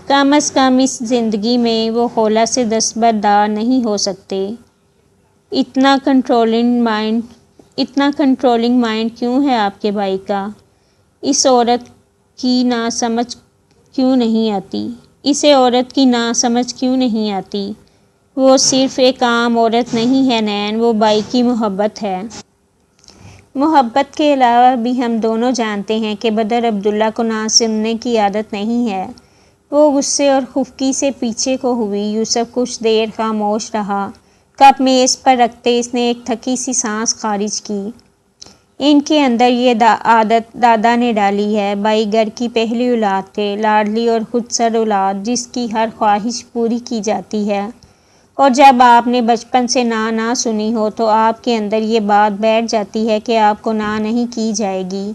کم از کم اس زندگی میں وہ ہولا سے دستبردار نہیں ہو سکتے۔ اتنا کنٹرولنگ مائنڈ کیوں ہے آپ کے بھائی کا؟ اسے عورت کی ناسمجھ کیوں نہیں آتی؟ وہ صرف ایک عام عورت نہیں ہے نین، وہ بھائی کی محبت ہے۔ محبت کے علاوہ بھی ہم دونوں جانتے ہیں کہ بدر عبداللہ کو نہ سننے کی عادت نہیں ہے۔ وہ غصے اور خفگی سے پیچھے کو ہوئی۔ یوسف کچھ دیر خاموش رہا۔ کپ میز پر رکھتے اس نے ایک تھکی سی سانس خارج کی۔ ان کے اندر یہ عادت دادا نے ڈالی ہے۔ بھائی گھر کی پہلی اولاد تھے، لاڈلی اور خودسر اولاد جس کی ہر خواہش پوری کی جاتی ہے، اور جب آپ نے بچپن سے نہ سنی ہو تو آپ کے اندر یہ بات بیٹھ جاتی ہے کہ آپ کو نہ نہیں کی جائے گی۔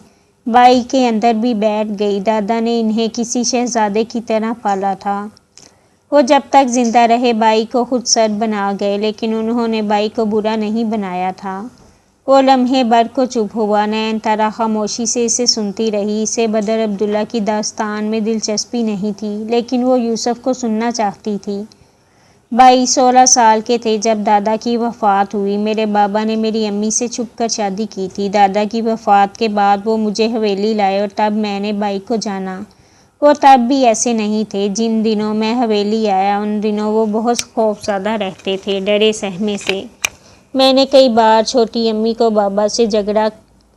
بھائی کے اندر بھی بیٹھ گئی۔ دادا نے انہیں کسی شہزادے کی طرح پالا تھا۔ وہ جب تک زندہ رہے بھائی کو خودسر بنا گئے لیکن انہوں نے بھائی کو برا نہیں بنایا تھا۔ وہ لمحے بھر کو چپ ہوا۔ نین تارا خاموشی سے اسے سنتی رہی۔ اسے بدر عبداللہ کی داستان میں دلچسپی نہیں تھی لیکن وہ یوسف کو سننا چاہتی تھی۔ بھائی 16 سال کے تھے جب دادا کی وفات ہوئی۔ میرے بابا نے میری امی سے چھپ کر شادی کی تھی۔ دادا کی وفات کے بعد وہ مجھے حویلی لائے اور تب میں نے بھائی کو جانا۔ وہ تب بھی ایسے نہیں تھے۔ جن دنوں میں حویلی آیا ان دنوں وہ بہت خوفزدہ رہتے تھے، ڈرے سہمے سے۔ میں نے کئی بار چھوٹی امی کو بابا سے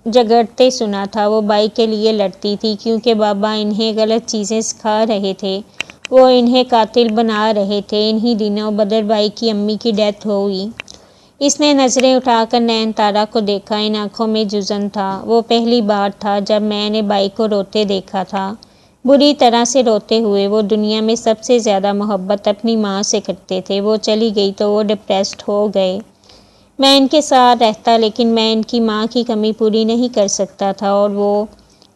جھگڑتے سنا تھا۔ وہ بھائی کے لیے لڑتی تھی کیونکہ بابا انہیں غلط چیزیں سکھا رہے تھے، وہ انہیں قاتل بنا رہے تھے۔ انہی دنوں بدر بھائی کی امی کی ڈیتھ ہوئی۔ اس نے نظریں اٹھا کر نین تارا کو دیکھا۔ ان آنکھوں میں جزن تھا۔ وہ پہلی بار تھا جب میں نے بھائی کو روتے دیکھا تھا، بری طرح سے روتے ہوئے۔ وہ دنیا میں سب سے زیادہ محبت اپنی ماں سے کرتے تھے۔ وہ چلی گئی تو وہ ڈپریسڈ ہو گئے۔ میں ان کے ساتھ رہتا لیکن میں ان کی ماں کی کمی پوری نہیں کر سکتا تھا، اور وہ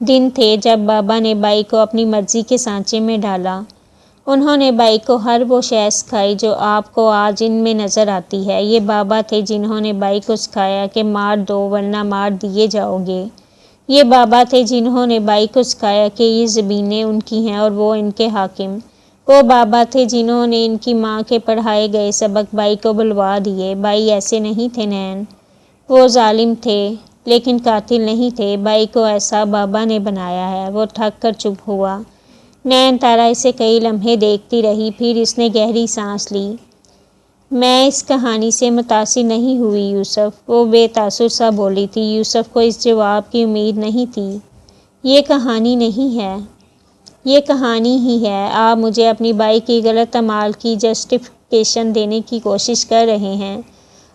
دن تھے جب بابا نے بھائی کو اپنی مرضی کے سانچے میں ڈالا۔ انہوں نے بھائی کو ہر وہ شے سکھائی جو آپ کو آج ان میں نظر آتی ہے۔ یہ بابا تھے جنہوں نے بھائی کو سکھایا کہ مار دو ورنہ مار دیے جاؤ گے۔ یہ بابا تھے جنہوں نے بھائی کو سکھایا کہ یہ زمینیں ان کی ہیں اور وہ ان کے حاکم۔ وہ بابا تھے جنہوں نے ان کی ماں کے پڑھائے گئے سبق بھائی کو بلوا دیے۔ بھائی ایسے نہیں تھے نین، وہ ظالم تھے لیکن قاتل نہیں تھے۔ بھائی کو ایسا بابا نے بنایا ہے۔ وہ تھک کر چپ ہوا۔ نین تارا اسے کئی لمحے دیکھتی رہی، پھر اس نے گہری سانس لی۔ میں اس کہانی سے متاثر نہیں ہوئی یوسف، وہ بے تاثر سا بولی تھی۔ یوسف کو اس جواب کی امید نہیں تھی۔ یہ کہانی نہیں ہے۔ یہ کہانی ہی ہے۔ آپ مجھے اپنی بائی کی غلط اعمال کی جسٹیفیکیشن دینے کی کوشش کر رہے ہیں۔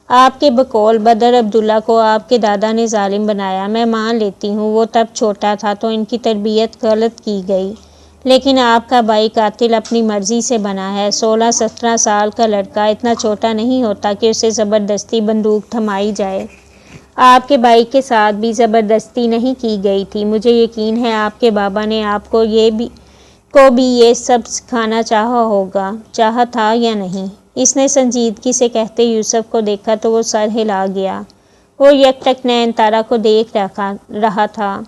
آپ کے بقول بدر عبداللہ کو آپ کے دادا نے ظالم بنایا۔ میں مان لیتی ہوں وہ تب چھوٹا تھا تو ان کی تربیت غلط کی گئی، لیکن آپ کا بھائی قاتل اپنی مرضی سے بنا ہے۔ 16-17 سال کا لڑکا اتنا چھوٹا نہیں ہوتا کہ اسے زبردستی بندوق تھمائی جائے۔ آپ کے بھائی کے ساتھ بھی زبردستی نہیں کی گئی تھی۔ مجھے یقین ہے آپ کے بابا نے آپ کو بھی یہ سب سکھانا چاہا تھا یا نہیں؟ اس نے سنجیدگی سے کہتے یوسف کو دیکھا تو وہ سر ہلا گیا۔ وہ یکٹک نین تارا کو دیکھ رہا تھا۔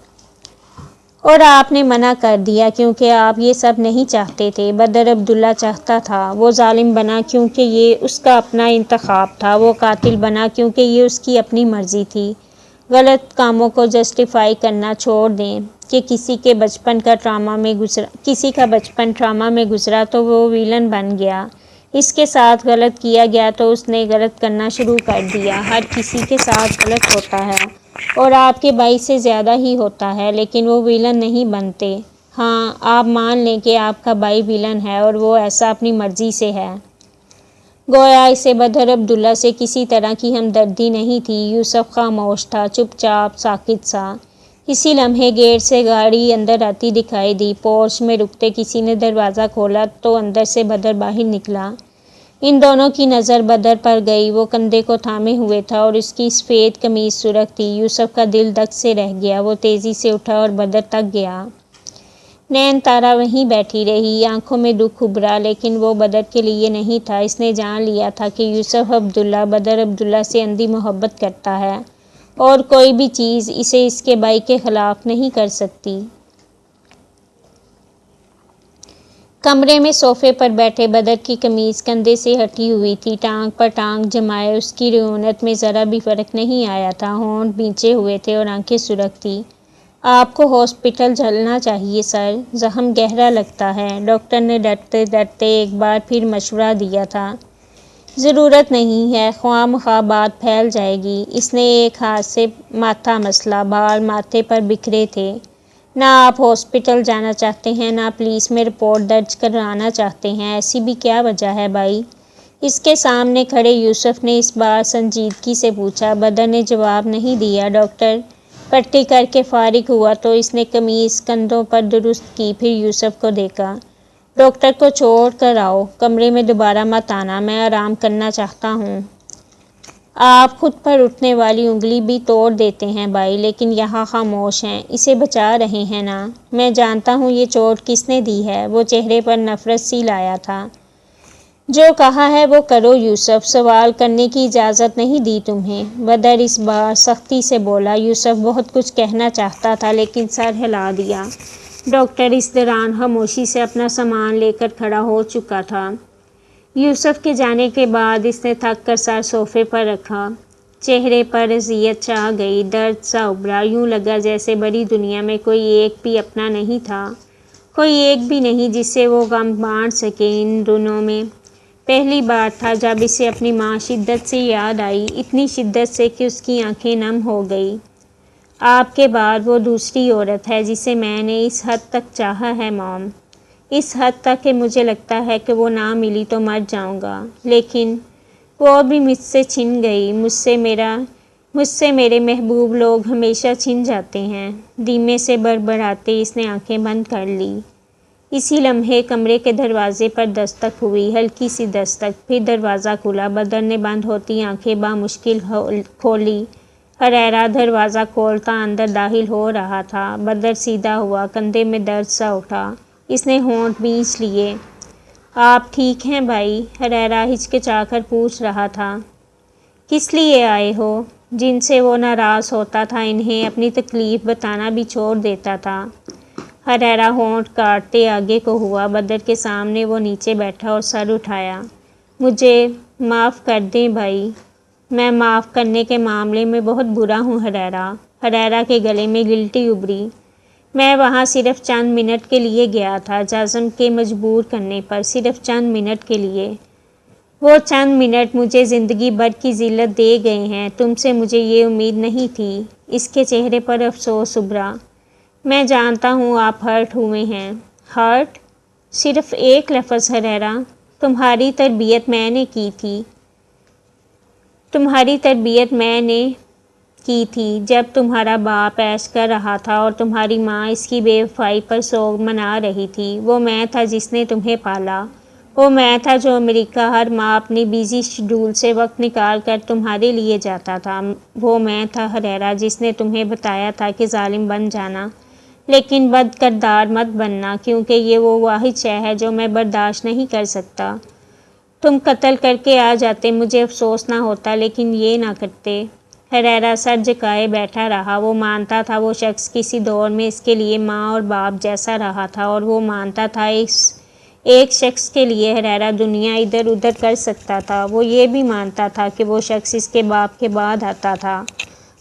اور آپ نے منع کر دیا کیونکہ آپ یہ سب نہیں چاہتے تھے۔ بدر عبداللہ چاہتا تھا۔ وہ ظالم بنا کیونکہ یہ اس کا اپنا انتخاب تھا۔ وہ قاتل بنا کیونکہ یہ اس کی اپنی مرضی تھی۔ غلط کاموں کو جسٹیفائی کرنا چھوڑ دیں کہ کسی کا بچپن ٹراما میں گزرا تو وہ ویلن بن گیا۔ اس کے ساتھ غلط کیا گیا تو اس نے غلط کرنا شروع کر دیا۔ ہر کسی کے ساتھ غلط ہوتا ہے اور آپ کے بھائی سے زیادہ ہی ہوتا ہے، لیکن وہ ویلن نہیں بنتے۔ ہاں، آپ مان لیں کہ آپ کا بھائی ویلن ہے اور وہ ایسا اپنی مرضی سے ہے۔ گویا اسے بدر عبداللہ سے کسی طرح کی ہمدردی نہیں تھی۔ یوسف خاموش تھا، چپ چاپ، ساکت سا۔ اسی لمحے گیٹ سے گاڑی اندر آتی دکھائی دی۔ پورچ میں رکتے کسی نے دروازہ کھولا تو اندر سے بدر باہر نکلا۔ ان دونوں کی نظر بدر پر گئی۔ وہ کندھے کو تھامے ہوئے تھا اور اس کی سفید قمیض سرخ تھی۔ یوسف کا دل دھک سے رہ گیا۔ وہ تیزی سے اٹھا اور بدر تک گیا۔ نین تارا وہیں بیٹھی رہی، آنکھوں میں دکھ ابھرا، لیکن وہ بدر کے لیے نہیں تھا۔ اس نے جان لیا تھا کہ یوسف عبداللہ بدر عبداللہ سے اندھی محبت کرتا ہے اور کوئی بھی چیز اسے اس کے بھائی کے خلاف نہیں کر سکتی۔ کمرے میں صوفے پر بیٹھے بدر کی قمیض کندھے سے ہٹی ہوئی تھی، ٹانگ پر ٹانگ جمائے۔ اس کی رعونت میں ذرا بھی فرق نہیں آیا تھا۔ ہونٹ بھینچے ہوئے تھے اور آنکھیں سرخ تھیں۔ آپ کو ہاسپٹل چلنا چاہیے سر، زخم گہرا لگتا ہے۔ ڈاکٹر نے ڈرتے ڈرتے ایک بار پھر مشورہ دیا تھا۔ ضرورت نہیں ہے، خواہ مخواہ بات پھیل جائے گی۔ اس نے ایک ہاتھ سے ماتھا مسلا۔ بال ماتھے پر بکھرے تھے۔ نہ آپ ہاسپٹل جانا چاہتے ہیں، نہ پولیس میں رپورٹ درج کرانا چاہتے ہیں۔ ایسی بھی کیا وجہ ہے بھائی؟ اس کے سامنے کھڑے یوسف نے اس بار سنجیدگی سے پوچھا۔ بدر نے جواب نہیں دیا۔ ڈاکٹر پٹی کر کے فارغ ہوا تو اس نے قمیض کندھوں پر درست کی، پھر یوسف کو دیکھا۔ ڈاکٹر کو چھوڑ کر آؤ، کمرے میں دوبارہ مت آنا، میں آرام کرنا چاہتا ہوں۔ آپ خود پر اٹھنے والی انگلی بھی توڑ دیتے ہیں بھائی، لیکن یہاں خاموش ہیں، اسے بچا رہے ہیں نا؟ میں جانتا ہوں یہ چوٹ کس نے دی ہے۔ وہ چہرے پر نفرت سی لایا تھا۔ جو کہا ہے وہ کرو یوسف، سوال کرنے کی اجازت نہیں دی تمہیں۔ بدر اس بار سختی سے بولا۔ یوسف بہت کچھ کہنا چاہتا تھا لیکن سر ہلا دیا۔ ڈاکٹر اس دوران خاموشی سے اپنا سامان لے کر کھڑا ہو چکا تھا۔ یوسف کے جانے کے بعد اس نے تھک کر سر صوفے پر رکھا۔ چہرے پر اذیت چھا گئی، درد سا ابھرا، یوں لگا جیسے بڑی دنیا میں کوئی ایک بھی اپنا نہیں تھا، کوئی ایک بھی نہیں جس سے وہ غم بانٹ سکے۔ ان دنوں میں پہلی بار تھا جب اسے اپنی ماں شدت سے یاد آئی، اتنی شدت سے کہ اس کی آنکھیں نم ہو گئی۔ آپ کے بعد وہ دوسری عورت ہے جسے میں نے اس حد تک چاہا ہے موم، اس حد تک کہ مجھے لگتا ہے کہ وہ نہ ملی تو مر جاؤں گا، لیکن وہ بھی مجھ سے چھن گئی۔ مجھ سے میرے محبوب لوگ ہمیشہ چھن جاتے ہیں۔ دھیمے سے بڑبڑاتے اس نے آنکھیں بند کر لی۔ اسی لمحے کمرے کے دروازے پر دستک ہوئی، ہلکی سی دستک، پھر دروازہ کھلا۔ بدر نے بند ہوتی آنکھیں بامشکل کھولی۔ ہریرا دروازہ کھولتا اندر داخل ہو رہا تھا۔ بدر سیدھا ہوا، کندھے میں درد سا اٹھا۔ اس نے ہونٹ بھینچ لیے۔ آپ ٹھیک ہیں بھائی؟ ہریرا ہچکچا کر پوچھ رہا تھا۔ کس لیے آئے ہو؟ جن سے وہ ناراض ہوتا تھا انہیں اپنی تکلیف بتانا بھی چھوڑ دیتا تھا۔ ہریرا ہونٹ کاٹتے آگے کو ہوا۔ بدر کے سامنے وہ نیچے بیٹھا اور سر اٹھایا۔ مجھے معاف کر دیں بھائی، میں معاف کرنے کے معاملے میں بہت برا ہوں ہریرا۔ ہریرا کے گلے میں گلٹی ابھری۔ میں وہاں صرف چند منٹ کے لیے گیا تھا، جازم کے مجبور کرنے پر، صرف چند منٹ کے لیے۔ وہ چند منٹ مجھے زندگی بھر کی ذلت دے گئے ہیں۔ تم سے مجھے یہ امید نہیں تھی۔ اس کے چہرے پر افسوس ابھرا۔ میں جانتا ہوں آپ ہرٹ ہوئے ہیں، ہارٹ؟ صرف ایک لفظ حریرہ، تمہاری تربیت میں نے کی تھی جب تمہارا باپ عیش کر رہا تھا اور تمہاری ماں اس کی بے وفائی پر سوگ منا رہی تھی۔ وہ میں تھا جس نے تمہیں پالا، وہ میں تھا جو امریکہ ہر ماہ اپنی بیزی شیڈول سے وقت نکال کر تمہارے لیے جاتا تھا۔ وہ میں تھا حریرہ جس نے تمہیں بتایا تھا کہ ظالم بن جانا لیکن بد کردار مت بننا، کیونکہ یہ وہ واحد شے ہے جو میں برداشت نہیں کر سکتا۔ تم قتل کر کے آ جاتے، مجھے افسوس نہ ہوتا، لیکن یہ نہ کرتے۔ حریرہ سر جھکائے بیٹھا رہا۔ وہ مانتا تھا وہ شخص کسی دور میں اس کے لیے ماں اور باپ جیسا رہا تھا، اور وہ مانتا تھا اس ایک شخص کے لیے حریرہ دنیا ادھر ادھر کر سکتا تھا۔ وہ یہ بھی مانتا تھا کہ وہ شخص اس کے باپ کے بعد آتا تھا۔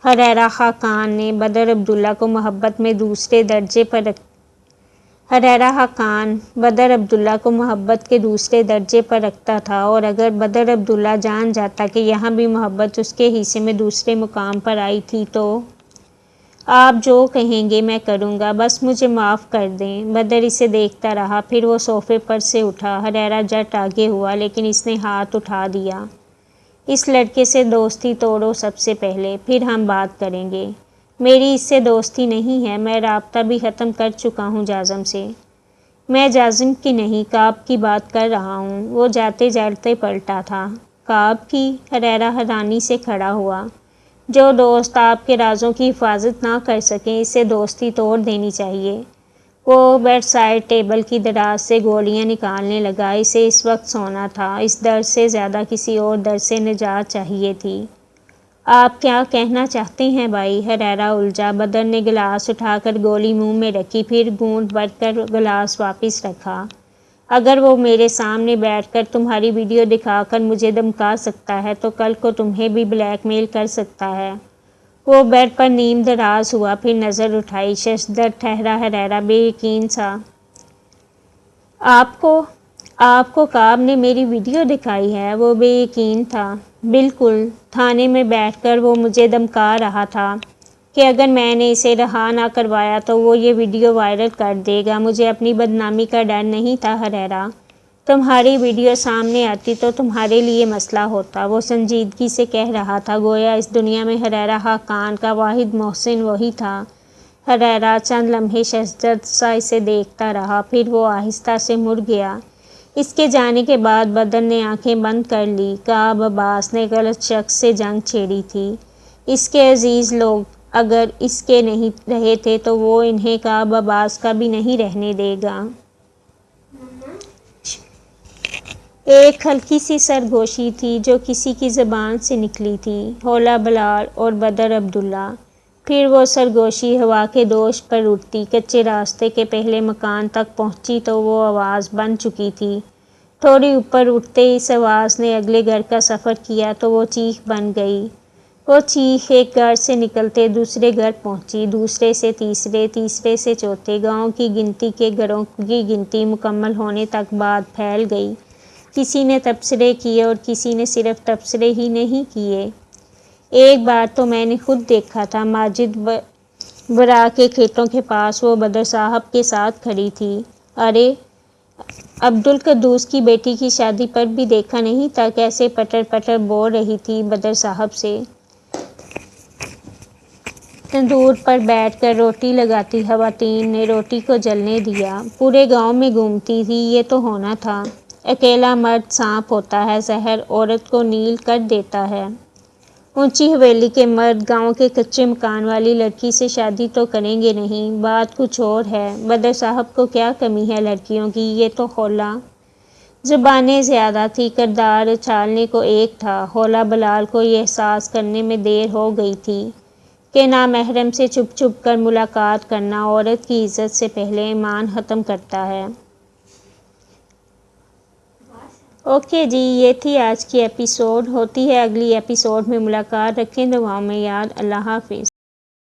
حریرہ خاقان نے بدر عبداللہ کو محبت میں دوسرے درجے پر رکھتا تھا، اور اگر بدر عبداللہ جان جاتا کہ یہاں بھی محبت اس کے حصے میں دوسرے مقام پر آئی تھی تو آپ جو کہیں گے میں کروں گا، بس مجھے معاف کر دیں۔ بدر اسے دیکھتا رہا، پھر وہ صوفے پر سے اٹھا۔ حریرہ جٹ آگے ہوا، لیکن اس نے ہاتھ اٹھا دیا۔ اس لڑکے سے دوستی توڑو سب سے پہلے، پھر ہم بات کریں گے۔ میری اس سے دوستی نہیں ہے، میں رابطہ بھی ختم کر چکا ہوں جازم سے۔ میں جازم کی نہیں، کعب کی بات کر رہا ہوں۔ وہ جاتے جاتے پلٹا تھا۔ کعب کی؟ حریرہ حیرانی سے کھڑا ہوا۔ جو دوست آپ کے رازوں کی حفاظت نہ کر سکیں، اس سے دوستی توڑ دینی چاہیے۔ وہ بیڈ سائڈ ٹیبل کی دراز سے گولیاں نکالنے لگا۔ اسے اس وقت سونا تھا، اس درد سے زیادہ کسی اور درد سے نجات چاہیے تھی۔ آپ کیا کہنا چاہتے ہیں بھائی؟ حریرہ الجھا۔ بدر نے گلاس اٹھا کر گولی منہ میں رکھی، پھر گھونٹ بھر کر گلاس واپس رکھا۔ اگر وہ میرے سامنے بیٹھ کر تمہاری ویڈیو دکھا کر مجھے دھمکا سکتا ہے تو کل کو تمہیں بھی بلیک میل کر سکتا ہے۔ وہ بیڈ پر نیم دراز ہوا، پھر نظر اٹھائی۔ ششدر ٹھہرا حریرہ بے یقین سا۔ آپ کو کعب نے میری ویڈیو دکھائی ہے؟ وہ بے یقین تھا۔ بالکل، تھانے میں بیٹھ کر وہ مجھے دھمکا رہا تھا کہ اگر میں نے اسے رہا نہ کروایا تو وہ یہ ویڈیو وائرل کر دے گا۔ مجھے اپنی بدنامی کا ڈر نہیں تھا حریرہ۔ تمہاری ویڈیو سامنے آتی تو تمہارے لیے مسئلہ ہوتا۔ وہ سنجیدگی سے کہہ رہا تھا، گویا اس دنیا میں حریرہ خاقان کا واحد محسن وہی تھا۔ حریرہ چند لمحے ششدر سا اسے دیکھتا رہا، پھر وہ آہستہ سے مڑ گیا۔ اس کے جانے کے بعد بدر نے آنکھیں بند کر لی۔ کعب عباس نے غلط شخص سے جنگ چھیڑی تھی۔ اس کے عزیز لوگ اگر اس کے نہیں رہے تھے تو وہ انہیں کعب عباس کا بھی نہیں رہنے دے گا۔ ایک ہلکی سی سرگوشی تھی جو کسی کی زبان سے نکلی تھی، ہولا بلال اور بدر عبداللہ۔ پھر وہ سرگوشی ہوا کے دوش پر اڑتی کچے راستے کے پہلے مکان تک پہنچی تو وہ آواز بن چکی تھی۔ تھوڑی اوپر اٹھتے اس آواز نے اگلے گھر کا سفر کیا تو وہ چیخ بن گئی۔ وہ چیخ ایک گھر سے نکلتے دوسرے گھر پہنچی، دوسرے سے تیسرے، تیسرے سے چوتھے۔ گاؤں کی گنتی کے گھروں کی گنتی مکمل ہونے تک بات پھیل گئی۔ کسی نے تبصرے کیے اور کسی نے صرف تبصرے ہی نہیں کیے۔ ایک بار تو میں نے خود دیکھا تھا، ماجد برا کے کھیتوں کے پاس وہ بدر صاحب کے ساتھ کھڑی تھی۔ ارے، عبدالقدوس کی بیٹی کی شادی پر بھی دیکھا نہیں تھا؟ کیسے پٹر پٹر بول رہی تھی بدر صاحب سے۔ تندور پر بیٹھ کر روٹی لگاتی خواتین نے روٹی کو جلنے دیا۔ پورے گاؤں میں گھومتی تھی، یہ تو ہونا تھا۔ اکیلا مرد سانپ ہوتا ہے، زہر عورت کو نیل کر دیتا ہے۔ اونچی حویلی کے مرد گاؤں کے کچے مکان والی لڑکی سے شادی تو کریں گے نہیں۔ بات کچھ اور ہے۔ بدر صاحب کو کیا کمی ہے لڑکیوں کی؟ یہ تو ہولا۔ زبانیں زیادہ تھیں، کردار اچھالنے کو ایک تھا۔ ہولا بلال کو یہ احساس کرنے میں دیر ہو گئی تھی کہ نامحرم سے چھپ چھپ کر ملاقات کرنا عورت کی عزت سے پہلے ایمان ختم کرتا ہے۔ اوکے جی، یہ تھی آج کی ایپیسوڈ۔ ہوتی ہے اگلی ایپیسوڈ میں ملاقات۔ رکھیں دعاؤں میں یاد۔ اللہ حافظ۔